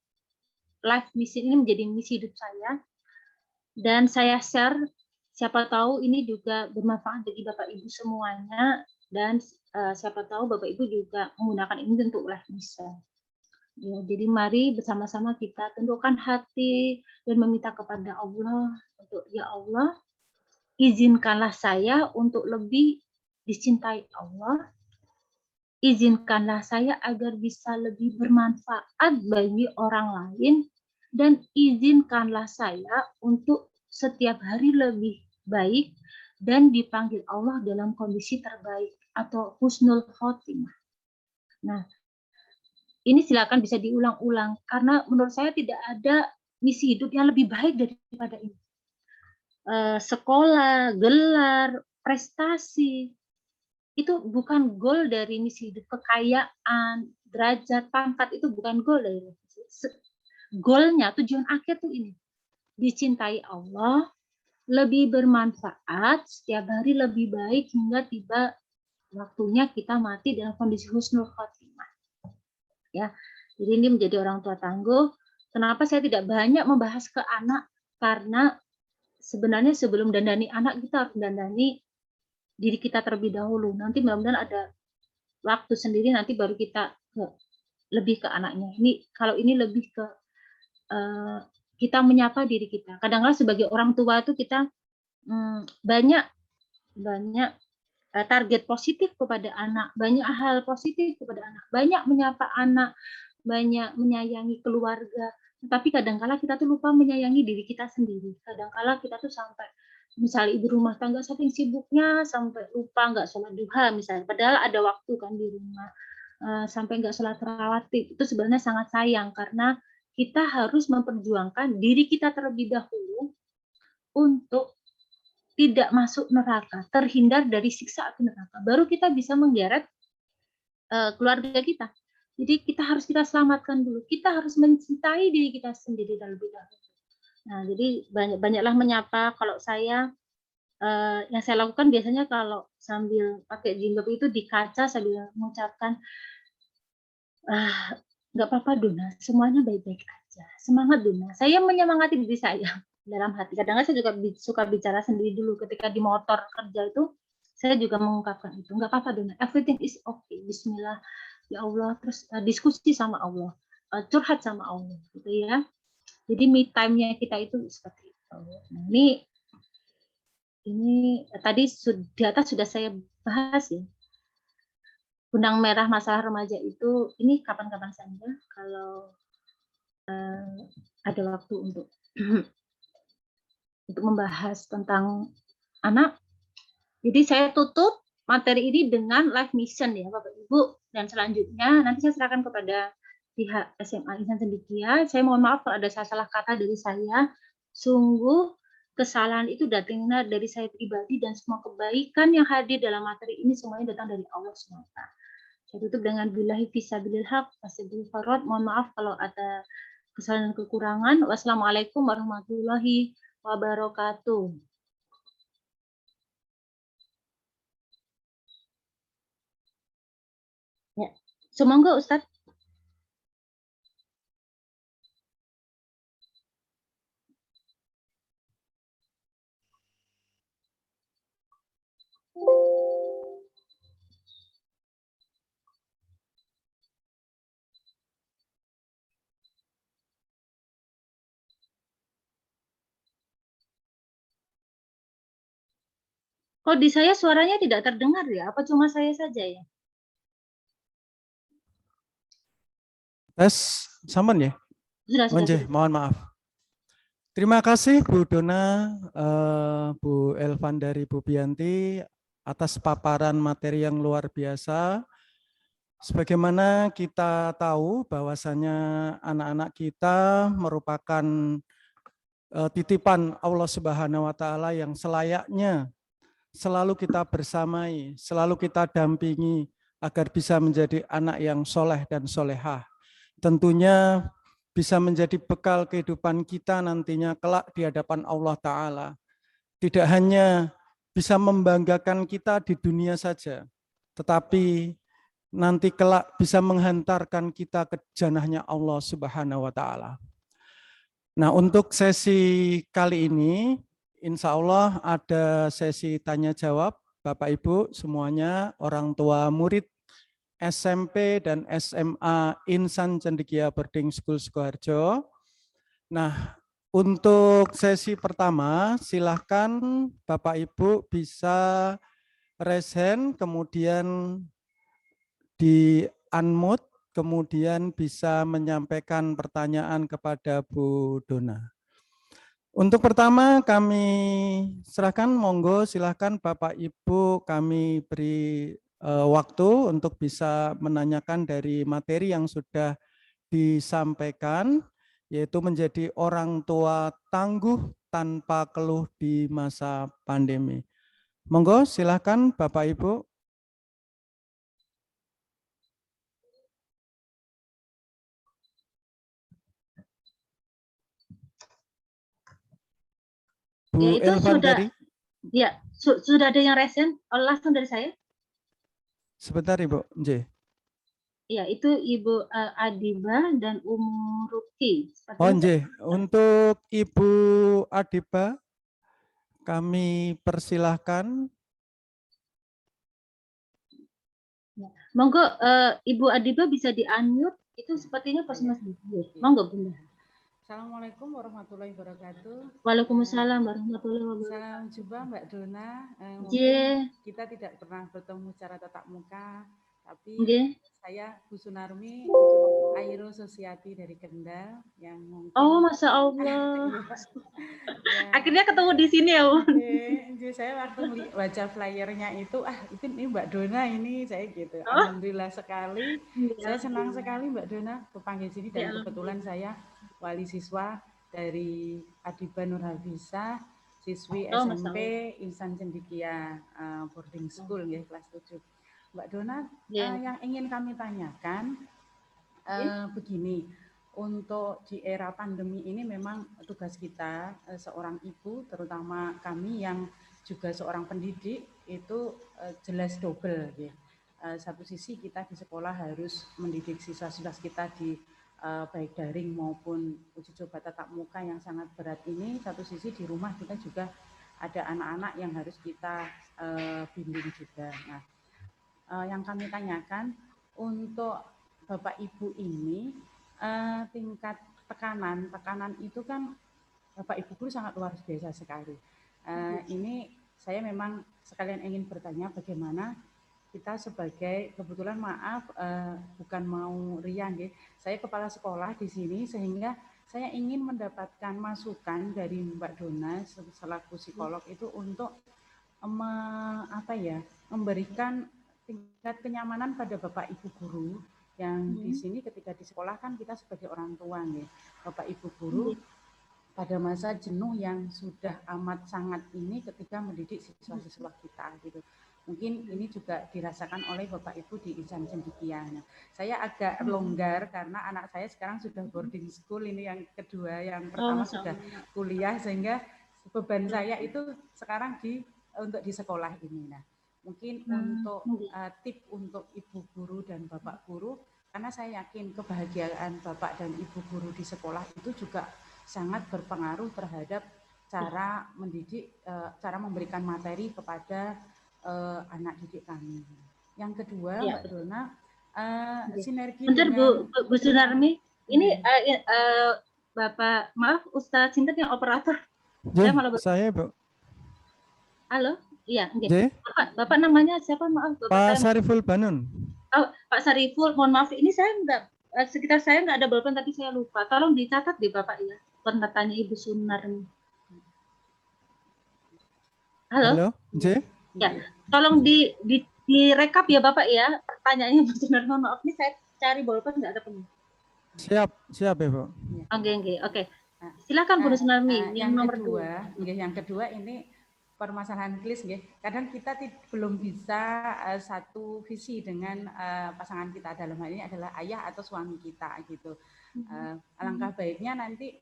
life mission ini menjadi misi hidup saya, dan saya share, siapa tahu ini juga bermanfaat bagi Bapak Ibu semuanya, dan siapa tahu Bapak Ibu juga menggunakan ini untuk life mission. Ya, jadi mari bersama-sama kita tundukkan hati dan meminta kepada Allah untuk, ya Allah, izinkanlah saya untuk lebih dicintai Allah, izinkanlah saya agar bisa lebih bermanfaat bagi orang lain, dan izinkanlah saya untuk setiap hari lebih baik dan dipanggil Allah dalam kondisi terbaik atau husnul khotimah. Nah, ini silakan bisa diulang-ulang, karena menurut saya tidak ada misi hidup yang lebih baik daripada ini. Sekolah, gelar, prestasi, itu bukan goal dari misi hidup. Kekayaan, derajat, pangkat itu bukan goal dari misi. Goalnya, tujuan akhir tuh ini. Dicintai Allah, lebih bermanfaat, setiap hari lebih baik, hingga tiba waktunya kita mati dalam kondisi husnul khotimah. Ya, jadi ini menjadi orang tua tangguh. Kenapa saya tidak banyak membahas ke anak? Karena sebenarnya sebelum dandani anak, kita harus dandani diri kita terlebih dahulu. Nanti mudah-mudahan ada waktu sendiri, nanti baru kita lebih ke anaknya. Ini kalau ini lebih ke kita menyapa diri kita. Kadang-kadang sebagai orang tua itu kita banyak target positif kepada anak, banyak hal positif kepada anak, banyak menyapa anak, banyak menyayangi keluarga. Tapi kadang-kala kita tuh lupa menyayangi diri kita sendiri. Kadang-kala kita tuh sampai, misalnya ibu rumah tangga saking sibuknya sampai lupa nggak sholat duha misalnya. Padahal ada waktu kan di rumah. sampai nggak sholat rawatib, itu sebenarnya sangat sayang karena kita harus memperjuangkan diri kita terlebih dahulu untuk tidak masuk neraka, terhindar dari siksa api neraka. Baru kita bisa menggeret keluarga kita. Jadi kita selamatkan dulu. Kita harus mencintai diri kita sendiri terlebih dahulu. Nah, jadi banyaklah menyapa. Kalau saya yang saya lakukan biasanya kalau sambil pakai jilbab itu di kaca sambil mengucapkan nggak apa-apa Dona, semuanya baik-baik aja. Semangat Dona. Saya menyemangati diri saya dalam hati. Kadang-kadang saya juga suka bicara sendiri dulu ketika di motor kerja itu. Saya juga mengungkapkan itu. Nggak apa-apa Dona, everything is okay. Bismillah. Ya Allah, terus diskusi sama Allah, curhat sama Allah, gitu ya. Jadi me time-nya kita itu seperti itu. Nah, ini tadi di atas sudah saya bahas ya. Benang merah masalah remaja itu ini kapan-kapan saja kalau ada waktu untuk membahas tentang anak. Jadi saya tutup materi ini dengan live mission ya Bapak Ibu, dan selanjutnya nanti saya serahkan kepada pihak SMA Insan Cendekia. Saya mohon maaf kalau ada salah kata dari saya. Sungguh kesalahan itu datangnya dari saya pribadi, dan semua kebaikan yang hadir dalam materi ini semuanya datang dari Allah SWT. Saya tutup dengan billahi fisabilil haq, wassalamualaikum farad. Mohon maaf kalau ada kesalahan dan kekurangan. Wassalamualaikum warahmatullahi wabarakatuh. Ya, semoga Ustadz. Kok di saya suaranya tidak terdengar ya? Apa cuma saya saja ya? Tes, saman ya? Sudah. Mohon maaf. Terima kasih Bu Dona, Bu Elvan dari Bu Bianti atas paparan materi yang luar biasa. Sebagaimana kita tahu bahwasanya anak-anak kita merupakan titipan Allah Subhanahu wa taala yang selayaknya selalu kita bersamai, selalu kita dampingi agar bisa menjadi anak yang soleh dan solehah. Tentunya bisa menjadi bekal kehidupan kita nantinya kelak di hadapan Allah Ta'ala. Tidak hanya bisa membanggakan kita di dunia saja, tetapi nanti kelak bisa menghantarkan kita ke janahnya Allah Subhanahu wa Ta'ala. Nah, untuk sesi kali ini, insya Allah ada sesi tanya jawab, Bapak Ibu semuanya, orang tua murid SMP dan SMA Insan Cendekia Boarding School Sukoharjo. Nah, untuk sesi pertama, silahkan Bapak Ibu bisa raise hand, kemudian di unmute, kemudian bisa menyampaikan pertanyaan kepada Bu Dona. Untuk pertama kami serahkan, monggo silahkan Bapak Ibu kami beri waktu untuk bisa menanyakan dari materi yang sudah disampaikan, yaitu menjadi orang tua tangguh tanpa keluh di masa pandemi. Monggo silahkan Bapak Ibu. Bu Ya, itu Elvan sudah, dari? Ya, sudah ada yang resen langsung dari saya? Sebentar Ibu, Ya, itu Ibu Adiba dan Ruki. Untuk Ibu Adiba, kami persilahkan. Monggo Ibu Adiba bisa di-unmute, itu sepertinya pas Mas Bibir. Monggo Bunda. Assalamualaikum warahmatullahi wabarakatuh. Waalaikumsalam warahmatullahi wabarakatuh. Salam jumpa Mbak Dona. Mungkin kita tidak pernah bertemu secara tatap muka, tapi saya Bu Sunarmi, Airo Sosiati dari Kendal yang mungkin. Oh, Masya Allah. Akhirnya ketemu di sini ya, Bu. Saya waktu baca flyernya itu, ini Mbak Dona ini, saya gitu. Alhamdulillah sekali, saya senang sekali Mbak Dona kepanggil sini, dan kebetulan saya wali siswa dari Adiba Nur Hafizah, siswi SMP Insan Cendekia boarding school ya, kelas 7. Mbak Dona, yang ingin kami tanyakan begini, untuk di era pandemi ini memang tugas kita seorang ibu, terutama kami yang juga seorang pendidik, itu jelas double ya. Satu sisi kita di sekolah harus mendidik siswa-siswa kita di baik daring maupun uji coba tatap muka yang sangat berat ini. Satu sisi di rumah kita juga ada anak-anak yang harus kita bimbing juga. Nah, yang kami tanyakan untuk Bapak Ibu ini, tingkat tekanan itu kan Bapak Ibu guru sangat luar biasa sekali. Ini saya memang sekalian ingin bertanya bagaimana kita sebagai, kebetulan maaf bukan mau riang ya, saya kepala sekolah di sini, sehingga saya ingin mendapatkan masukan dari Mbak Dona selaku psikolog itu untuk memberikan tingkat kenyamanan pada Bapak Ibu guru yang di sini ketika di sekolah kan kita sebagai orang tua nih, Bapak Ibu guru pada masa jenuh yang sudah amat sangat ini ketika mendidik siswa-siswa kita gitu. Mungkin ini juga dirasakan oleh Bapak Ibu di Insan Cendekia. Nah, saya agak longgar karena anak saya sekarang sudah boarding school, ini yang kedua, yang pertama sudah kuliah, sehingga beban saya itu sekarang untuk di sekolah ini. Nah, mungkin untuk tip untuk ibu guru dan bapak guru, karena saya yakin kebahagiaan bapak dan ibu guru di sekolah itu juga sangat berpengaruh terhadap cara mendidik, cara memberikan materi kepada anak didik kami. Yang kedua, Mbak Dona, sinergi bentar, dengan Bu Sunarmi, ini Bapak, maaf, Ustadz Sinten yang operator. Saya Bu. Halo, iya, Bapak namanya siapa? Maaf, Pak Sariful Banun. Oh, Pak Sariful, mohon maaf, ini saya sekitar saya nggak ada bolpen, tapi saya lupa. Tolong dicatat deh Bapak ya, pernyataannya Ibu Sunarmi. Halo? J? Ya, tolong direkap ya Bapak ya, pertanyaannya Ibu Sunarmi. Mohon maaf, ini saya cari bolpen nggak ketemu. Siap ya Bu. Oke. Silakan Bu Sunarmi. Yang nomor yang kedua ini permasalahan klis, kadang kita belum bisa satu visi dengan pasangan kita, dalam hal ini adalah ayah atau suami kita gitu. Alangkah baiknya nanti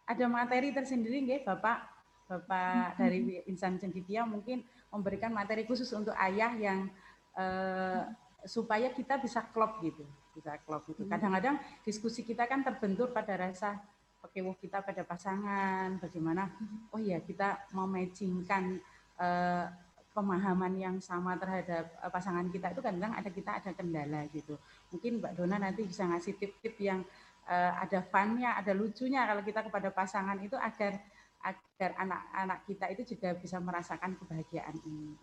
ada materi tersendiri, Bapak dari Insan Cendekia mungkin memberikan materi khusus untuk ayah yang supaya kita bisa klop gitu. Kadang-kadang diskusi kita kan terbentur pada rasa kewuh kita pada pasangan, bagaimana kita mematchingkan pemahaman yang sama terhadap pasangan kita itu kadang ada kendala gitu. Mungkin Mbak Dona nanti bisa ngasih tip-tip yang ada fun-nya, ada lucunya kalau kita kepada pasangan itu, agar anak-anak kita itu juga bisa merasakan kebahagiaan ini.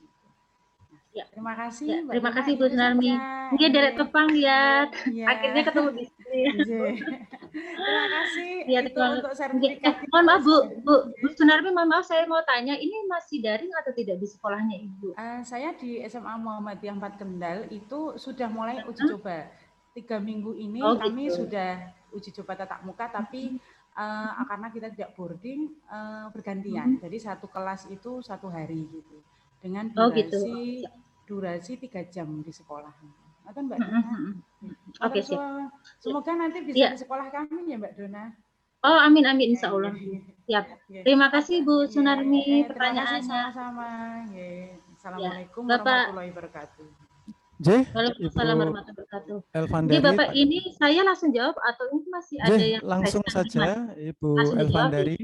Ya, terima kasih. Ya, terima kasih Bu Sunarmi. Mungkin dari Tepang ya. Akhirnya ketemu di sini. Terima kasih. Ya, itu untuk sertifikat. Mohon maaf Bu Sunarmi, mohon maaf saya mau tanya, ini masih daring atau tidak di sekolahnya Ibu? Saya di SMA Muhammadiyah 4 Kendal itu sudah mulai uji coba. 3 minggu ini kami sudah uji coba tatap muka, tapi karena kita tidak boarding bergantian. Jadi satu kelas itu 1 hari gitu. Dengan durasi 3 jam di sekolah. Kan Mbak Dona? Oke, semoga nanti bisa di sekolah kami ya Mbak Dona. Oh, amin insya Allah. Siap. Terima kasih Bu Sunarmi pertanyaannya. Sama-sama. Assalamualaikum warahmatullahi wabarakatuh. Waalaikumsalam warahmatullahi wabarakatuh. Jadi Bapak ini saya langsung jawab atau ini masih ada yang langsung saja Ibu Elvandari.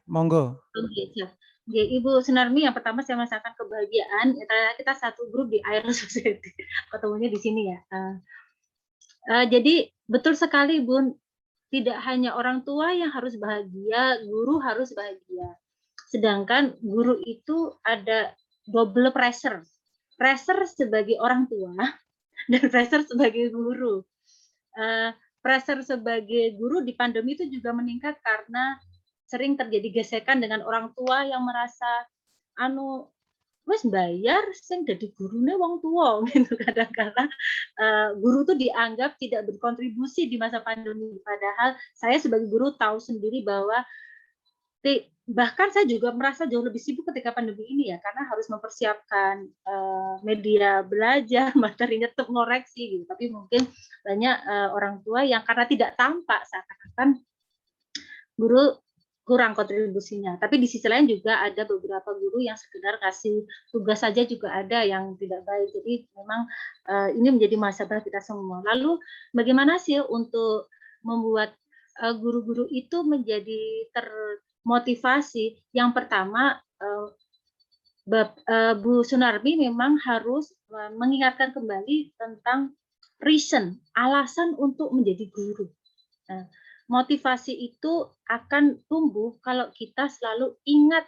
Monggo. Ibu Sunarmi, yang pertama saya merasakan kebahagiaan. Kita satu grup di Aero Society, ketemunya di sini ya. Jadi betul sekali Bu, tidak hanya orang tua yang harus bahagia, guru harus bahagia. Sedangkan guru itu ada double pressure. Pressure sebagai orang tua dan pressure sebagai guru. Pressure sebagai guru di pandemi itu juga meningkat karena sering terjadi gesekan dengan orang tua yang merasa wes bayar sing dadi gurune wong tua gitu. Kadang-kadang guru tuh dianggap tidak berkontribusi di masa pandemi, padahal saya sebagai guru tahu sendiri bahwa bahkan saya juga merasa jauh lebih sibuk ketika pandemi ini ya, karena harus mempersiapkan media belajar, materinya tetap ngoreksi gitu. Tapi mungkin banyak orang tua yang karena tidak tampak seakan-akan guru kurang kontribusinya. Tapi di sisi lain juga ada beberapa guru yang sekedar kasih tugas saja juga ada yang tidak baik. Jadi memang ini menjadi masalah kita semua. Lalu bagaimana sih untuk membuat guru-guru itu menjadi termotivasi? Yang pertama, Bu Sunarmi memang harus mengingatkan kembali tentang reason, alasan untuk menjadi guru. Nah, motivasi itu akan tumbuh kalau kita selalu ingat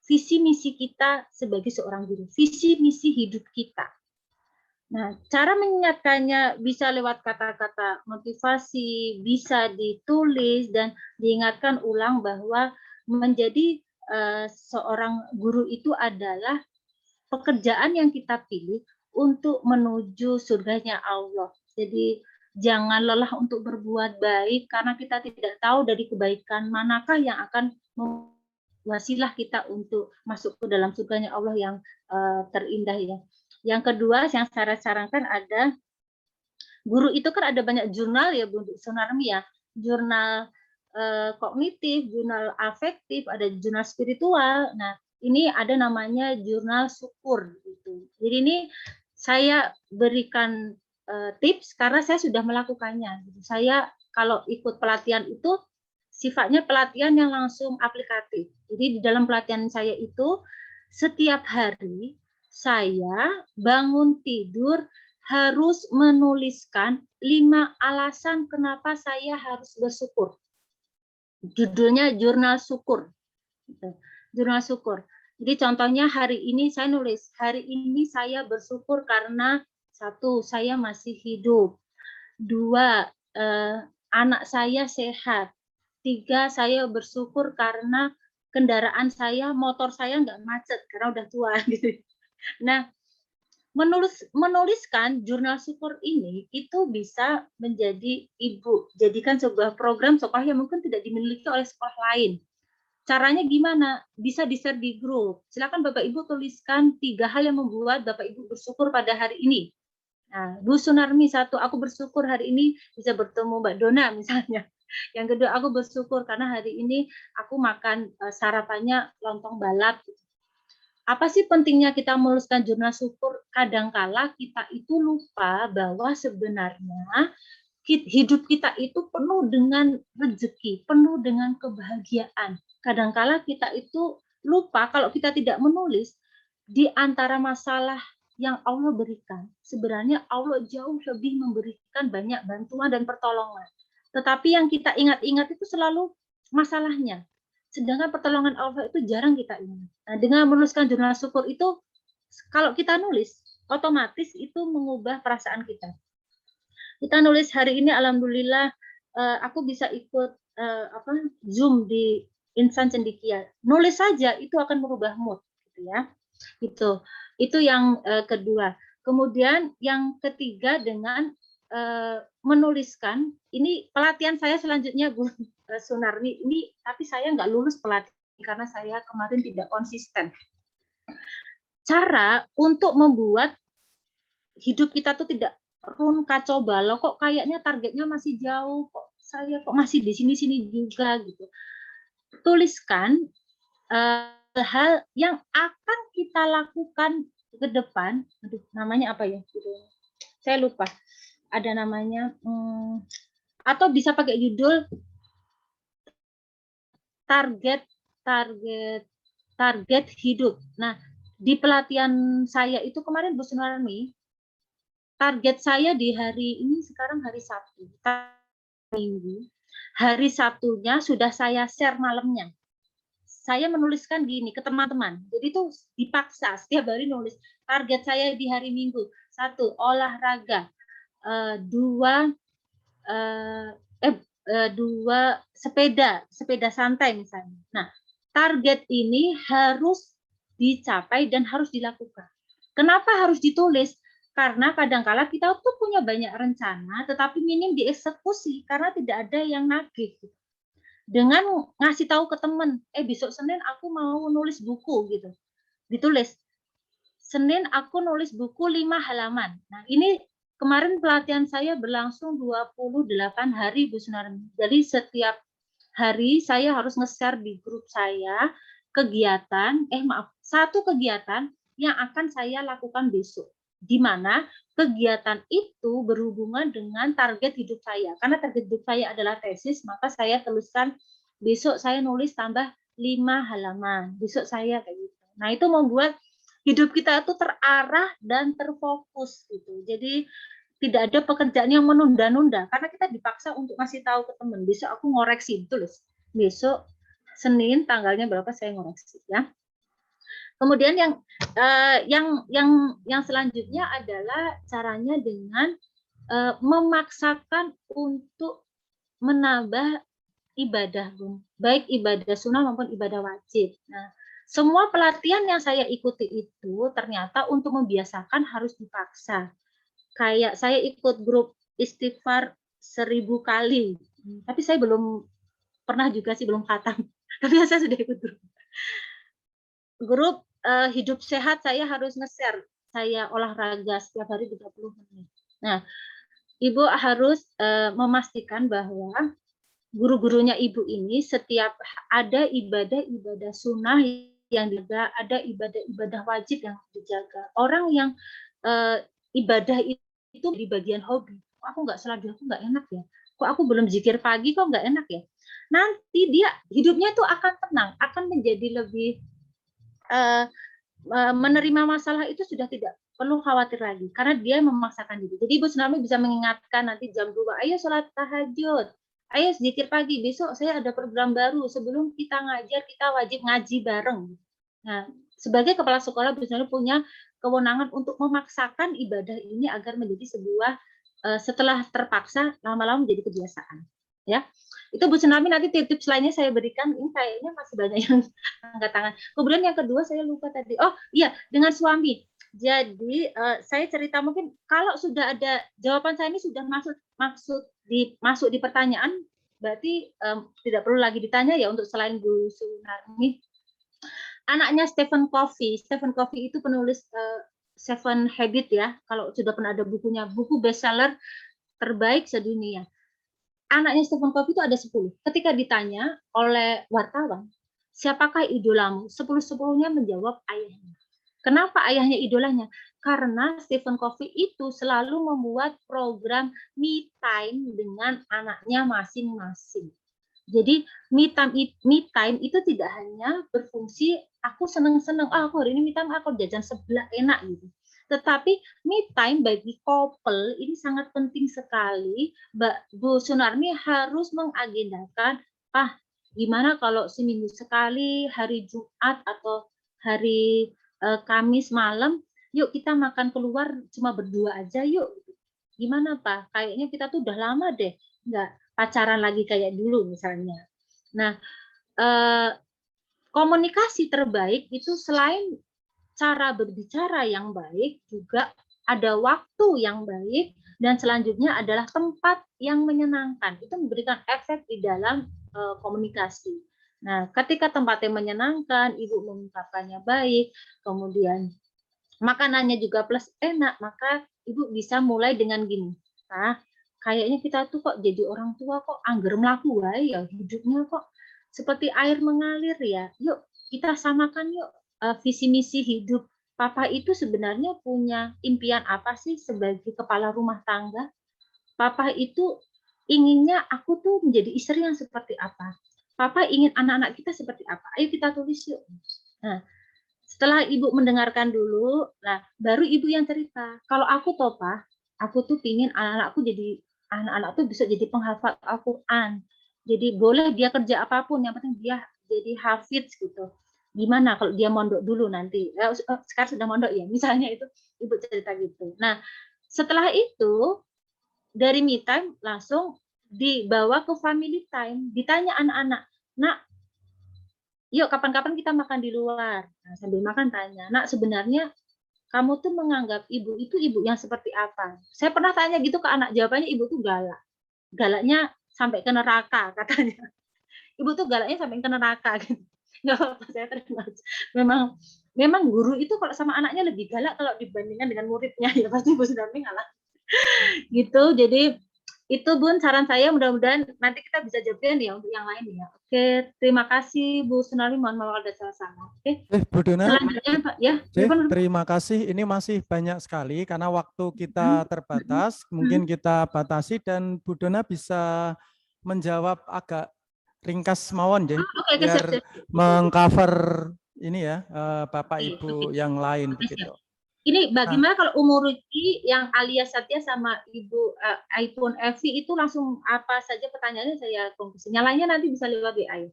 visi misi kita sebagai seorang guru, visi misi hidup kita. Nah, cara mengingatkannya bisa lewat kata-kata motivasi, bisa ditulis dan diingatkan ulang bahwa menjadi seorang guru itu adalah pekerjaan yang kita pilih untuk menuju surganya Allah. Jadi jangan lelah untuk berbuat baik karena kita tidak tahu dari kebaikan manakah yang akan wasilah kita untuk masuk ke dalam surganya Allah yang terindah ya. Yang kedua yang saya sarankan ada guru itu kan ada banyak jurnal ya Bu Sunarmi ya, jurnal kognitif, jurnal afektif, ada jurnal spiritual. Nah, ini ada namanya jurnal syukur gitu. Jadi ini saya berikan tips karena saya sudah melakukannya. Saya kalau ikut pelatihan itu sifatnya pelatihan yang langsung aplikatif. Jadi di dalam pelatihan saya itu setiap hari saya bangun tidur harus menuliskan 5 alasan kenapa saya harus bersyukur. Judulnya jurnal syukur. Jurnal syukur. Jadi contohnya hari ini saya nulis, hari ini saya bersyukur karena 1, saya masih hidup. 2, anak saya sehat. 3, saya bersyukur karena kendaraan saya, motor saya nggak macet karena udah tua gitu. Nah, menuliskan jurnal syukur ini itu bisa menjadi ibu jadikan sebuah program sekolah yang mungkin tidak dimiliki oleh sekolah lain. Caranya gimana? Bisa di-share di grup. Silakan Bapak Ibu tuliskan 3 hal yang membuat Bapak Ibu bersyukur pada hari ini. Nah, Bu Sunarmi 1, aku bersyukur hari ini bisa bertemu Mbak Dona misalnya. Yang kedua, aku bersyukur karena hari ini aku makan sarapannya lontong balap. Apa sih pentingnya kita menuliskan jurnal syukur? Kadangkala kita itu lupa bahwa sebenarnya hidup kita itu penuh dengan rezeki, penuh dengan kebahagiaan. Kadangkala kita itu lupa kalau kita tidak menulis di antara masalah yang Allah berikan. Sebenarnya Allah jauh lebih memberikan banyak bantuan dan pertolongan. Tetapi yang kita ingat-ingat itu selalu masalahnya. Sedangkan pertolongan Allah itu jarang kita ingat. Nah, dengan menuliskan jurnal syukur itu, kalau kita nulis, otomatis itu mengubah perasaan kita. Kita nulis hari ini alhamdulillah aku bisa ikut Zoom di Insan Cendekia. Nulis saja itu akan merubah mood gitu ya. Itu yang kedua. Kemudian yang ketiga dengan menuliskan, ini pelatihan saya selanjutnya Bu Sunarmi ini, tapi saya nggak lulus pelatihan karena saya kemarin tidak konsisten. Cara untuk membuat hidup kita tuh tidak kacau balau, kok kayaknya targetnya masih jauh, kok saya kok masih di sini-sini juga gitu. Tuliskan hal yang akan kita lakukan ke depan. Aduh, namanya apa ya? Saya lupa. Ada namanya atau bisa pakai judul target hidup. Nah, di pelatihan saya itu kemarin Bu Sunarmi, target saya di hari ini sekarang hari Sabtu, Minggu. Hari Sabtunya sudah saya share malamnya. Saya menuliskan gini ke teman-teman. Jadi itu dipaksa setiap hari nulis. Target saya di hari Minggu, 1, olahraga. 2, sepeda santai misalnya. Nah, target ini harus dicapai dan harus dilakukan. Kenapa harus ditulis? Karena kadangkala kita tuh punya banyak rencana, tetapi minim dieksekusi karena tidak ada yang nagih. Dengan ngasih tahu ke teman, besok Senin aku mau nulis buku gitu, ditulis. Senin aku nulis buku 5 halaman. Nah ini kemarin pelatihan saya berlangsung 28 hari Bu Sunarmi. Jadi setiap hari saya harus nge-share di grup saya kegiatan, satu kegiatan yang akan saya lakukan besok. Di mana kegiatan itu berhubungan dengan target hidup saya. Karena target hidup saya adalah tesis, maka saya tuliskan besok saya nulis tambah 5 halaman. Besok saya kayak gitu. Nah, itu membuat hidup kita itu terarah dan terfokus gitu. Jadi tidak ada pekerjaan yang menunda-nunda karena kita dipaksa untuk ngasih tahu ke teman. Besok aku ngoreksi, tulis. Besok Senin tanggalnya berapa saya ngoreksi ya. Kemudian yang selanjutnya adalah caranya dengan memaksakan untuk menambah ibadah, baik ibadah sunnah maupun ibadah wajib. Nah, semua pelatihan yang saya ikuti itu ternyata untuk membiasakan harus dipaksa. Kayak saya ikut grup istighfar 1000 kali, tapi saya belum pernah juga sih, belum khatam. Tapi saya sudah ikut grup hidup sehat, saya harus nge-share. Saya olahraga setiap hari 30 menit. Nah, Ibu harus memastikan bahwa guru-gurunya Ibu ini setiap ada ibadah-ibadah sunnah yang dijaga, ada ibadah-ibadah wajib yang dijaga. Orang yang ibadah itu di bagian hobi. Kok aku nggak sholat, aku nggak enak ya. Kok aku belum zikir pagi, kok nggak enak ya. Nanti dia hidupnya itu akan tenang, akan menjadi lebih menerima masalah itu sudah tidak perlu khawatir lagi karena dia memaksakan diri. Jadi Ibu Sunarmi bisa mengingatkan nanti jam 2, ayo sholat tahajud, ayo zikir pagi, besok saya ada program baru, sebelum kita ngajar kita wajib ngaji bareng. Nah, sebagai kepala sekolah Ibu Sunarmi punya kewenangan untuk memaksakan ibadah ini agar menjadi sebuah setelah terpaksa lama-lama menjadi kebiasaan. Ya, itu Bu Sunarmi nanti tips lainnya saya berikan. Ini kayaknya masih banyak yang angkat tangan. Kemudian yang kedua saya lupa tadi. Oh iya, dengan suami. Jadi saya cerita mungkin kalau sudah ada jawaban saya ini sudah masuk di pertanyaan, berarti tidak perlu lagi ditanya ya untuk selain Bu Sunarmi. Anaknya Stephen Covey. Stephen Covey itu penulis Seven Habits ya. Kalau sudah pernah ada bukunya, buku bestseller terbaik sedunia. Anaknya Stephen Covey itu ada 10. Ketika ditanya oleh wartawan, siapakah idolamu? 10-10-nya menjawab ayahnya. Kenapa ayahnya idolanya? Karena Stephen Covey itu selalu membuat program me time dengan anaknya masing-masing. Jadi me time itu tidak hanya berfungsi aku seneng-seneng, aku hari ini me time, aku jajan sebelah enak gitu. Tetapi me time bagi couple ini sangat penting sekali. Bu Sunarmi harus mengagendakan, gimana kalau seminggu sekali hari Jumat atau hari Kamis malam, yuk kita makan keluar cuma berdua aja yuk. Gimana Pak? Kayaknya kita tuh udah lama deh nggak pacaran lagi kayak dulu misalnya. Nah, komunikasi terbaik itu selain cara berbicara yang baik, juga ada waktu yang baik, dan selanjutnya adalah tempat yang menyenangkan. Itu memberikan efek di dalam komunikasi. Nah, ketika tempatnya menyenangkan, Ibu mengungkapkannya baik, kemudian makanannya juga plus enak, maka Ibu bisa mulai dengan gini. Kayaknya kita tuh kok jadi orang tua kok angger melaku wae ya, hidupnya kok seperti air mengalir ya. Yuk kita samakan yuk visi misi hidup. Papa itu sebenarnya punya impian apa sih sebagai kepala rumah tangga? Papa itu inginnya aku tuh menjadi istri yang seperti apa? Papa ingin anak-anak kita seperti apa? Ayo kita tulis yuk. Nah, setelah Ibu mendengarkan dulu, nah baru Ibu yang cerita. Kalau aku toh Pak, aku tuh pingin anak-anak tuh bisa jadi penghafal Al-Quran. Jadi boleh dia kerja apapun, yang penting dia jadi hafiz gitu. Gimana kalau dia mondok dulu nanti? Sekarang sudah mondok ya, misalnya itu Ibu cerita gitu. Nah, setelah itu dari me time langsung dibawa ke family time, ditanya anak-anak, nak yuk kapan-kapan kita makan di luar. Nah, sambil makan tanya, nak sebenarnya kamu tuh menganggap ibu itu ibu yang seperti apa? Saya pernah tanya gitu ke anak, jawabannya ibu tuh galak. Galaknya sampai ke neraka katanya. Ibu tuh galaknya sampai ke neraka gitu. Nggak apa-apa, saya terima. Memang guru itu kalau sama anaknya lebih galak kalau dibandingkan dengan muridnya, ya pasti Bu Sundarmi ngalah. Gitu. Jadi itu Bun saran saya, mudah-mudahan nanti kita bisa jawabin ya untuk yang lain ya. Oke, terima kasih Bu Sunarmi, mohon maaf ada salah-salah. Oke. Bu Dona, Selanjutnya Pak ya. terima kasih. Ini masih banyak sekali karena waktu kita terbatas. Mungkin kita batasi dan Bu Dona bisa menjawab agak ringkas mawon ya, Oke, biar siap. mengcover ini ya Bapak Oke, Ibu yang lain Oke, begitu. Ini bagaimana kalau umur Ruki yang alias Satya sama Ibu iPhone FV itu langsung apa saja pertanyaannya saya konklusinya. Lainnya nanti bisa lewat WA.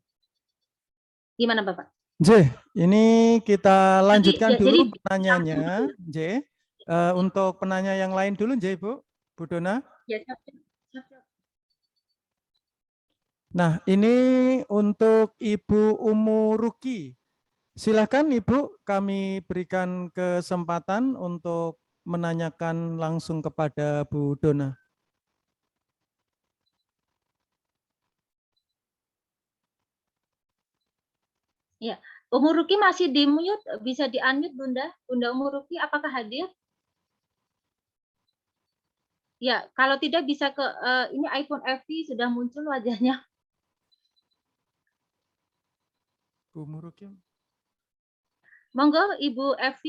Gimana Bapak? J, ini kita lanjutkan dulu jadi, pertanyaannya, J. Untuk penanya yang lain dulu, J, Bu Dona. Ya, Nah, ini untuk Ibu Umu Ruki. Silakan Ibu, kami berikan kesempatan untuk menanyakan langsung kepada Bu Dona. Ya, Umu Ruki masih di mute, bisa di unmute Bunda. Bunda Umu Ruki apakah hadir? Ya, kalau tidak bisa ke ini iPhone FV sudah muncul wajahnya. Bu Umu Ruki. Monggo Ibu FV.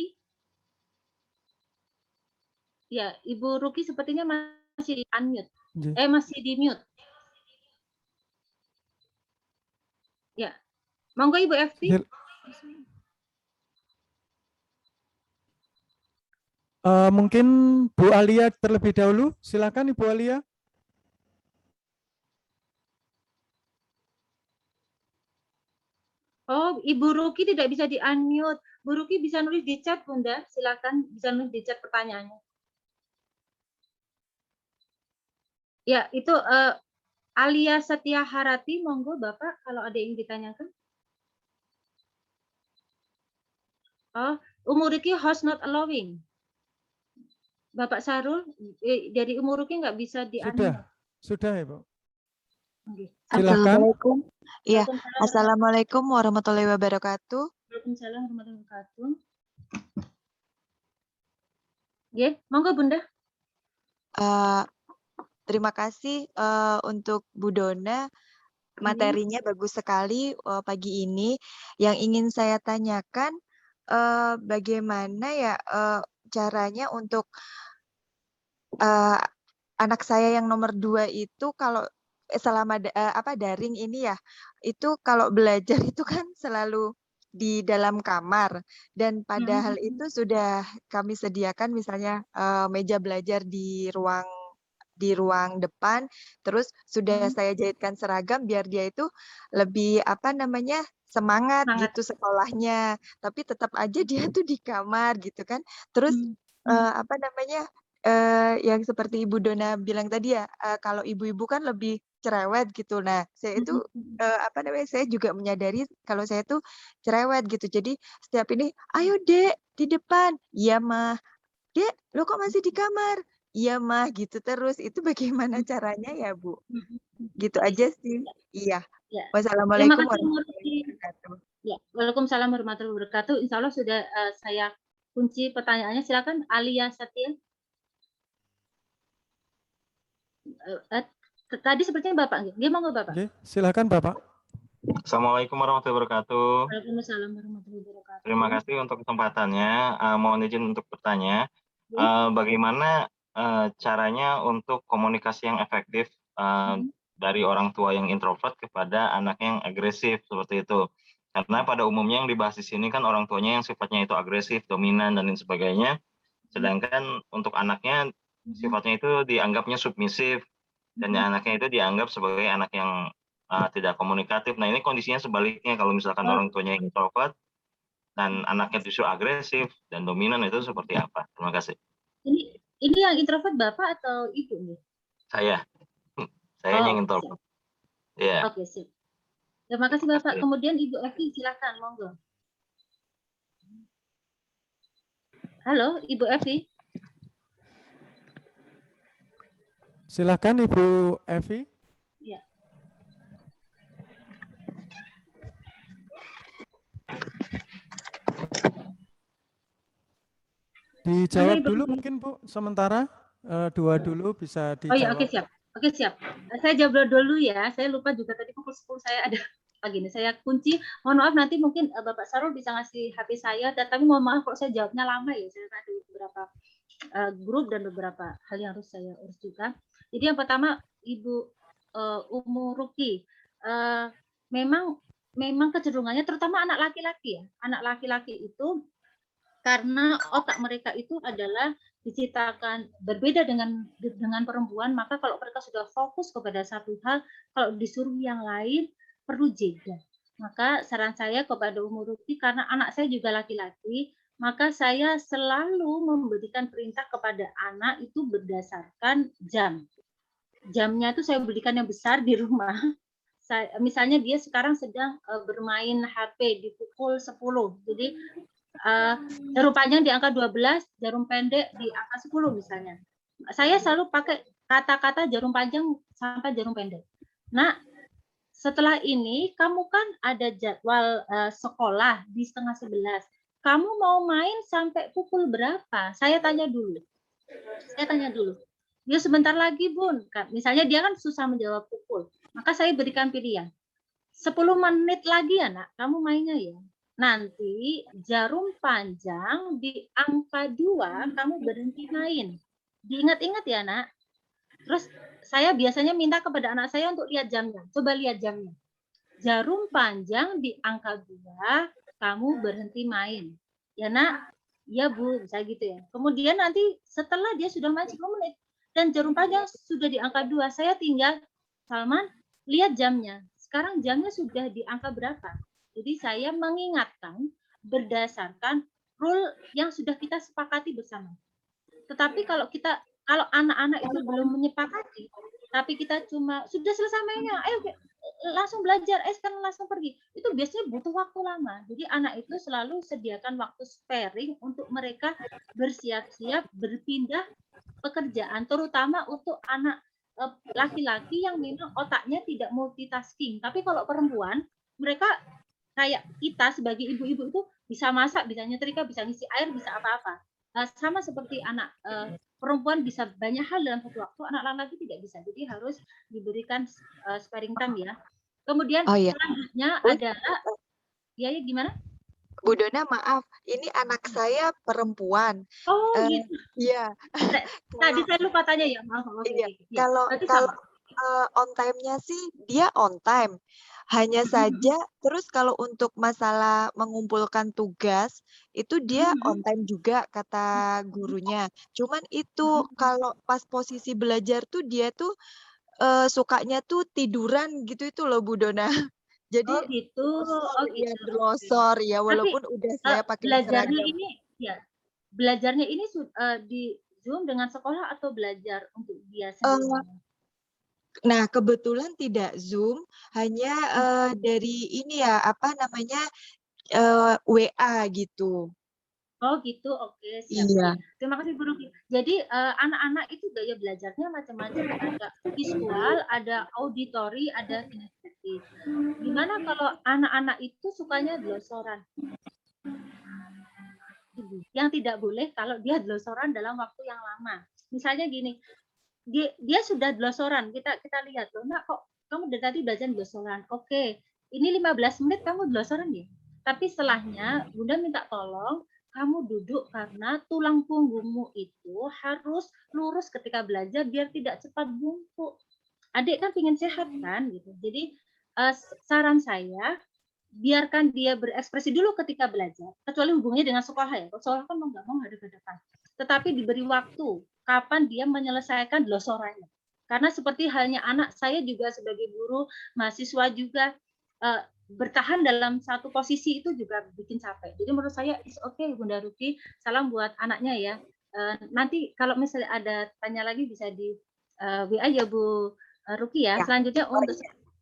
Ya, Ibu Ruki sepertinya masih di unmute. Masih di mute. Ya. Monggo Ibu FV. Mungkin Bu Alia terlebih dahulu. Silakan Ibu Alia. Oh, Ibu Ruki tidak bisa di-unmute. Bu Ruki bisa nulis di chat, Bunda. Silakan bisa nulis di chat pertanyaannya. Ya, itu Alia Setia Harati, monggo Bapak kalau ada yang ditanyakan. Oh, Umu Ruki host not allowing. Bapak Sarul, dari Umu Ruki nggak bisa di-unmute. Sudah ya, Bu. Silakan. Assalamualaikum. Iya, Assalamualaikum warahmatullahi wabarakatuh. Waalaikumsalam warahmatullahi wabarakatuh. Ya, monggo Bunda. Terima kasih untuk Bu Dona. Materinya bagus sekali pagi ini. Yang ingin saya tanyakan, bagaimana ya caranya untuk anak saya yang nomor 2 itu kalau selama daring ini ya, itu kalau belajar itu kan selalu di dalam kamar, dan padahal itu sudah kami sediakan misalnya meja belajar di ruang depan, terus sudah saya jahitkan seragam biar dia itu lebih semangat gitu sekolahnya, tapi tetap aja dia tuh di kamar gitu kan. Terus yang seperti Ibu Dona bilang tadi ya, kalau ibu-ibu kan lebih cerewet gitu. Nah, saya itu saya juga menyadari kalau saya tuh cerewet gitu. Jadi setiap ini, ayo Dek di depan, iya Mah. Dek, lo kok masih di kamar? Iya Mah, gitu terus. Itu bagaimana caranya ya Bu? Gitu aja sih. Iya. Wassalamualaikum warahmatullahi wabarakatuh. Ya, waalaikumsalam warahmatullahi wabarakatuh. Insya Allah sudah saya kunci pertanyaannya. Silakan Alia Satya. Tadi sepertinya Bapak, dia mau nggak Bapak? Oke, silakan Bapak. Assalamualaikum warahmatullahi wabarakatuh. Waalaikumsalam warahmatullahi wabarakatuh. Terima kasih untuk kesempatannya. Mohon izin untuk bertanya, bagaimana caranya untuk komunikasi yang efektif dari orang tua yang introvert kepada anak yang agresif seperti itu? Karena pada umumnya yang dibahas di sini kan orang tuanya yang sifatnya itu agresif, dominan dan lain sebagainya. Sedangkan untuk anaknya sifatnya itu dianggapnya submisif. Dan anaknya itu dianggap sebagai anak yang tidak komunikatif. Nah, ini kondisinya sebaliknya kalau misalkan orang tuanya yang introvert dan anaknya justru agresif dan dominan, itu seperti apa? Terima kasih. Ini yang introvert Bapak atau Ibu nih? Saya yang introvert. Iya. Oke, sip. Terima kasih Bapak. Kemudian Ibu Evi, silakan, monggo. Halo, Ibu Evi. Silakan Ibu Evi. Ya. Dijawab Ibu dulu Evi. mungkin Bu, sementara dua dulu bisa dijawab. Oh ya, oke siap. Oke siap. Saya jawab dulu ya. Saya lupa juga tadi pukul 10 saya ada gini. Saya kunci. Mohon maaf nanti mungkin Bapak Sarul bisa ngasih HP saya. Tapi mohon maaf kalau saya jawabnya lama ya. Saya ada beberapa grup dan beberapa hal yang harus saya urus juga. Jadi yang pertama Ibu Umu Ruki. Memang kecenderungannya terutama anak laki-laki ya. Anak laki-laki itu karena otak mereka itu adalah diciptakan berbeda dengan perempuan, maka kalau mereka sudah fokus kepada satu hal, kalau disuruh yang lain perlu jeda. Maka saran saya kepada Umu Ruki, karena anak saya juga laki-laki, maka saya selalu memberikan perintah kepada anak itu berdasarkan jam. Jamnya itu saya berikan yang besar di rumah. Misalnya dia sekarang sedang bermain HP di pukul 10. Jadi jarum panjang di angka 12, jarum pendek di angka 10 misalnya. Saya selalu pakai kata-kata jarum panjang sampai jarum pendek. Nah, setelah ini kamu kan ada jadwal sekolah di 10:30. Kamu mau main sampai pukul berapa? Saya tanya dulu. Ya sebentar lagi Bun. Misalnya dia kan susah menjawab pukul. Maka saya berikan pilihan. 10 menit lagi ya nak, kamu mainnya ya. Nanti jarum panjang di angka 2 kamu berhenti main. Diingat-ingat ya nak. Terus saya biasanya minta kepada anak saya untuk lihat jamnya. Coba lihat jamnya. Jarum panjang di angka 2 kamu berhenti main. Ya nak? Ya Bu, saya gitu ya. Kemudian nanti setelah dia sudah main 10 menit dan jarum panjang sudah di angka 2, saya tinggal, Salman, lihat jamnya. Sekarang jamnya sudah di angka berapa? Jadi saya mengingatkan berdasarkan rule yang sudah kita sepakati bersama. Tetapi kalau anak-anak itu belum menyepakati, tapi kita cuma sudah selesai mainnya, ayo langsung belajar, sekarang langsung pergi. Itu biasanya butuh waktu lama. Jadi anak itu selalu sediakan waktu sparing untuk mereka bersiap-siap berpindah pekerjaan, terutama untuk anak laki-laki yang memang otaknya tidak multitasking. Tapi kalau perempuan, mereka kayak kita sebagai ibu-ibu itu bisa masak, bisa nyetrika, bisa ngisi air, bisa apa-apa. Sama seperti anak perempuan bisa banyak hal dalam satu waktu, anak laki-laki tidak bisa. Jadi harus diberikan sparing time ya. Kemudian selanjutnya adalah ya gimana? Bu Dona, maaf, ini anak saya perempuan. Oh gitu. Iya. Tadi saya lupa tanya ya, maaf. Iya. Kalau on time-nya sih dia on time. Hanya saja terus kalau untuk masalah mengumpulkan tugas itu dia on time juga kata gurunya. Cuman itu kalau pas posisi belajar tuh dia tuh sukanya tuh tiduran gitu itu loh Bu Dona. Jadi gitu. Ya berlosor ya, walaupun udah saya pakai belajarnya seragam. ini ya. Belajarnya ini di Zoom dengan sekolah atau belajar untuk dia sendiri? Nah, kebetulan tidak Zoom, hanya dari ini ya, apa namanya, WA gitu. Oh gitu, oke siap. Iya. Terima kasih Bu Ruki. Jadi anak-anak itu gaya belajarnya macam-macam, ada visual, ada auditory, ada kinestetik. Gimana kalau anak-anak itu sukanya glosoran? Yang tidak boleh kalau dia glosoran dalam waktu yang lama. Misalnya gini, dia sudah glosoran, kita lihat loh, nak kok kamu dari tadi belajar glosoran. Oke, ini 15 menit kamu glosoran ya. Tapi setelahnya Bunda minta tolong kamu duduk karena tulang punggungmu itu harus lurus ketika belajar biar tidak cepat bungkuk. Adik kan pengen sehat kan gitu. Jadi saran saya biarkan dia berekspresi dulu ketika belajar, kecuali hubungannya dengan sekolah ya. Sekolah kan mau nggak mau hadap-hadapan. Tetapi diberi waktu kapan dia menyelesaikan glosorannya. Karena seperti halnya anak saya juga sebagai guru, mahasiswa juga bertahan dalam satu posisi itu juga bikin capek. Jadi menurut saya is okay Bunda Ruki, salam buat anaknya ya. Nanti kalau misalnya ada tanya lagi bisa di WA ya Bu Ruki ya. Selanjutnya untuk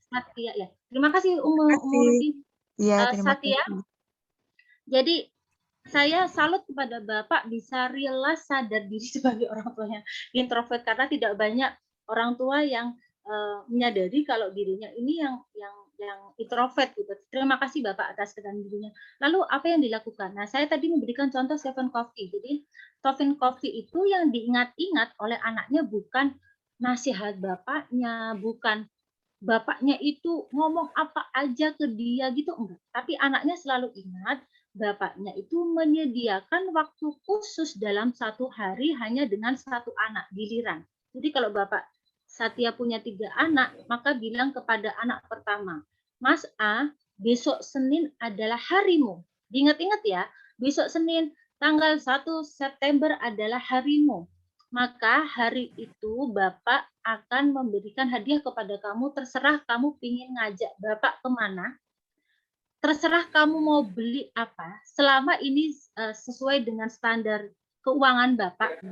Satya ya. Terima kasih Umu Ruki. Iya, terima Satya. kasih. Jadi saya salut kepada Bapak bisa realize sadar diri sebagai orang tua yang introvert, karena tidak banyak orang tua yang menyadari kalau dirinya ini yang introvert gitu. Terima kasih Bapak atas kesadaran dirinya. Lalu apa yang dilakukan? Nah, saya tadi memberikan contoh Stephen Covey. Jadi Stephen Covey itu yang diingat-ingat oleh anaknya bukan nasihat bapaknya, bukan bapaknya itu ngomong apa aja ke dia gitu, enggak. Tapi anaknya selalu ingat bapaknya itu menyediakan waktu khusus dalam satu hari hanya dengan satu anak, giliran. Jadi kalau Bapak Satya punya 3 anak, maka bilang kepada anak pertama, Mas A, besok Senin adalah harimu. Diingat-ingat ya, besok Senin tanggal 1 September adalah harimu. Maka hari itu Bapak akan memberikan hadiah kepada kamu, terserah kamu ingin ngajak Bapak kemana, terserah kamu mau beli apa, selama ini sesuai dengan standar keuangan Bapak.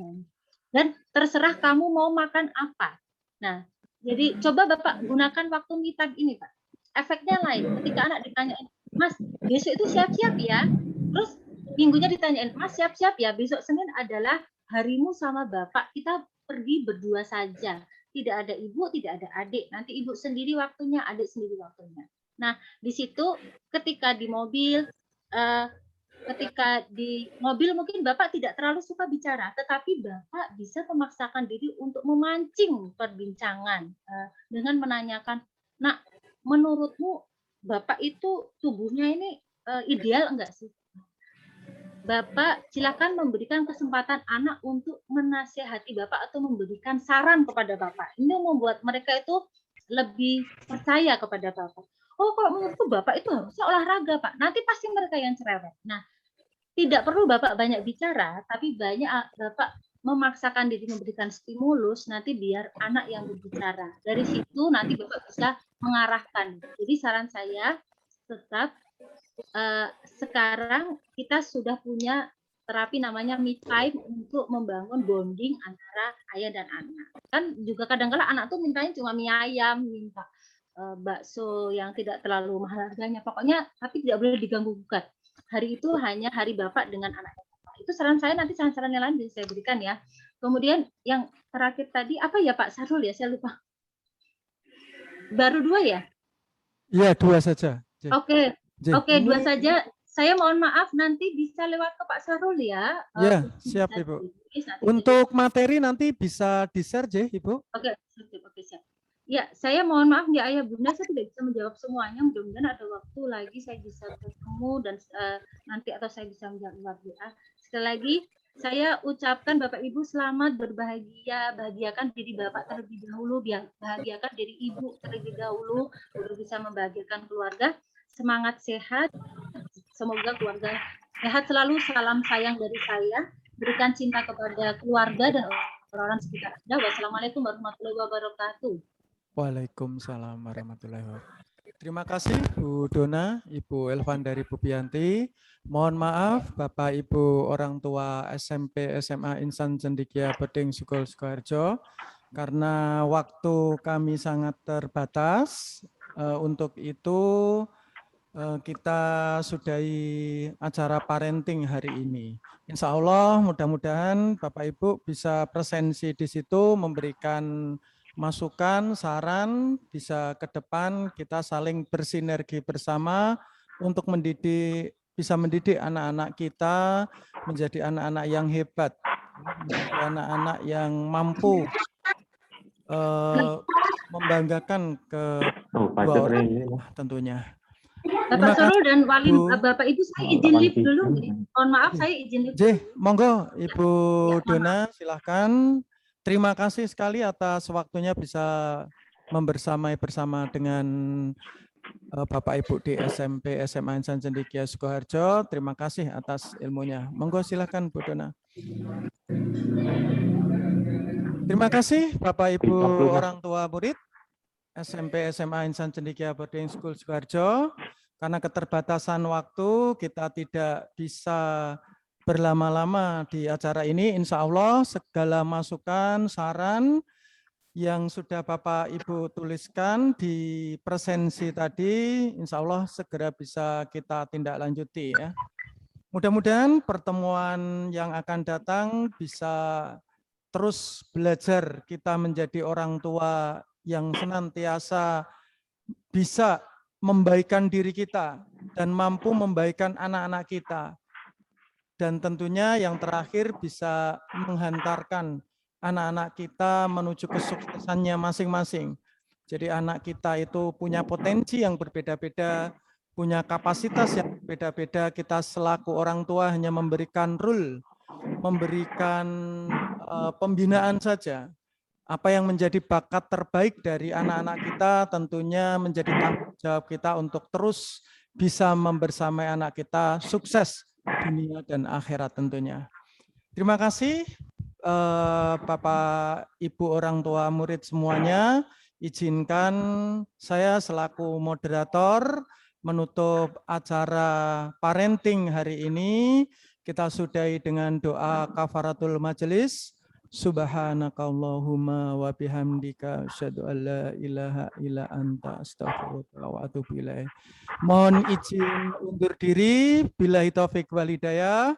Dan terserah kamu mau makan apa. Nah, jadi coba Bapak gunakan waktu me time ini, Pak. Efeknya lain. Ketika anak ditanyain, Mas, besok itu siap-siap ya. Terus minggunya ditanyain, Mas, siap-siap ya. Besok Senin adalah harimu sama Bapak. Kita pergi berdua saja. Tidak ada ibu, tidak ada adik. Nanti ibu sendiri waktunya, adik sendiri waktunya. Nah, di situ ketika di mobil, mungkin Bapak tidak terlalu suka bicara, tetapi Bapak bisa memaksakan diri untuk memancing perbincangan dengan menanyakan, Nak, menurutmu Bapak itu tubuhnya ini ideal enggak sih? Bapak silakan memberikan kesempatan anak untuk menasihati Bapak atau memberikan saran kepada Bapak. Ini membuat mereka itu lebih percaya kepada Bapak. Oh, kalau menurutku Bapak itu harusnya olahraga, Pak. Nanti pasti mereka yang cerewet. Nah, tidak perlu Bapak banyak bicara, tapi banyak Bapak memaksakan diri memberikan stimulus, nanti biar anak yang berbicara. Dari situ nanti Bapak bisa mengarahkan. Jadi saran saya tetap sekarang kita sudah punya terapi namanya me time untuk membangun bonding antara ayah dan anak. Kan juga kadang-kadang anak tuh mintanya cuma mie ayam, minta bakso yang tidak terlalu mahal harganya. Pokoknya tapi tidak boleh diganggu gugat. Hari itu hanya hari Bapak dengan anak Bapak. Itu saran saya, nanti saran-saran yang lain bisa saya berikan ya. Kemudian yang terakhir tadi apa ya Pak Sarul ya, saya lupa. Baru 2 ya? Iya, 2 saja. Oke, 2 saja. Saya mohon maaf, nanti bisa lewat ke Pak Sarul ya. Ya, siap Ibu. Untuk materi nanti bisa di-share, Ibu. Oke, siap. Ya, saya mohon maaf ya Ayah Bunda, saya tidak bisa menjawab semuanya. Mudah-mudahan ada waktu lagi saya bisa bertemu dan nanti atau saya bisa menjawab WA. Sekali lagi, saya ucapkan Bapak Ibu selamat berbahagia, bahagiakan diri Bapak terlebih dahulu, bahagiakan diri Ibu terlebih dahulu, baru bisa membahagiakan keluarga. Semangat sehat, semoga keluarga sehat selalu. Salam sayang dari saya. Berikan cinta kepada keluarga dan orang-orang sekitar Anda. Wassalamualaikum warahmatullahi wabarakatuh. Waalaikumsalam warahmatullahi wabarakatuh. Terima kasih Bu Dona, Ibu Elvan dari Bubianti. Mohon maaf Bapak Ibu orang tua SMP SMA Insan Cendekia Beding Sukul Sukoharjo, karena waktu kami sangat terbatas. Untuk itu kita sudahi acara parenting hari ini. Insya Allah mudah-mudahan Bapak Ibu bisa presensi di situ, memberikan masukan, saran, bisa ke depan kita saling bersinergi bersama untuk bisa mendidik anak-anak kita menjadi anak-anak yang hebat, menjadi anak-anak yang mampu membanggakan kedua orang tentunya. Bapak Sarul dan Wali, Bapak Ibu saya izin live dulu. Mohon maaf saya izin live. Monggo Ibu Dona silahkan. Terima kasih sekali atas waktunya bisa bersama dengan Bapak Ibu di SMP SMA Insan Cendekia Sukoharjo. Terima kasih atas ilmunya. Monggo silahkan Bu Dona. Terima kasih Bapak Ibu orang tua murid SMP SMA Insan Cendekia Boarding School Sukoharjo. Karena keterbatasan waktu kita tidak bisa berlama-lama di acara ini. Insya Allah segala masukan, saran yang sudah Bapak Ibu tuliskan di presensi tadi, insya Allah segera bisa kita tindak lanjuti ya. Mudah-mudahan pertemuan yang akan datang bisa terus belajar kita menjadi orang tua yang senantiasa bisa membaikkan diri kita dan mampu membaikkan anak-anak kita. Dan tentunya yang terakhir bisa menghantarkan anak-anak kita menuju kesuksesannya masing-masing. Jadi anak kita itu punya potensi yang berbeda-beda, punya kapasitas yang berbeda-beda. Kita selaku orang tua hanya memberikan rule, memberikan pembinaan saja. Apa yang menjadi bakat terbaik dari anak-anak kita tentunya menjadi tanggung jawab kita untuk terus bisa membersamai anak kita sukses dunia dan akhirat tentunya. Terima kasih Bapak, Ibu, orang tua, murid semuanya. Izinkan saya selaku moderator menutup acara parenting hari ini. Kita sudahi dengan doa kafaratul majelis. Subhanakallahumma wa bihamdika asyhadu an la ilaha illa anta astaghfiruka wa atubu ilaik. Mohon izin undur diri. Billahi taufik wal hidayah.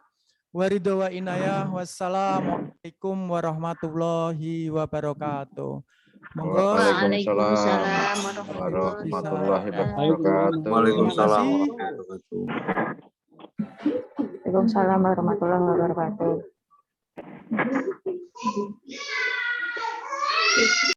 Waridho wa inayah. Wassalamualaikum warahmatullahi wabarakatuh. Monggo. Waalaikumsalam warahmatullahi wabarakatuh. Waalaikumsalam Terima kasih. warahmatullahi wabarakatuh. Waalaikumsalam warahmatullahi wabarakatuh.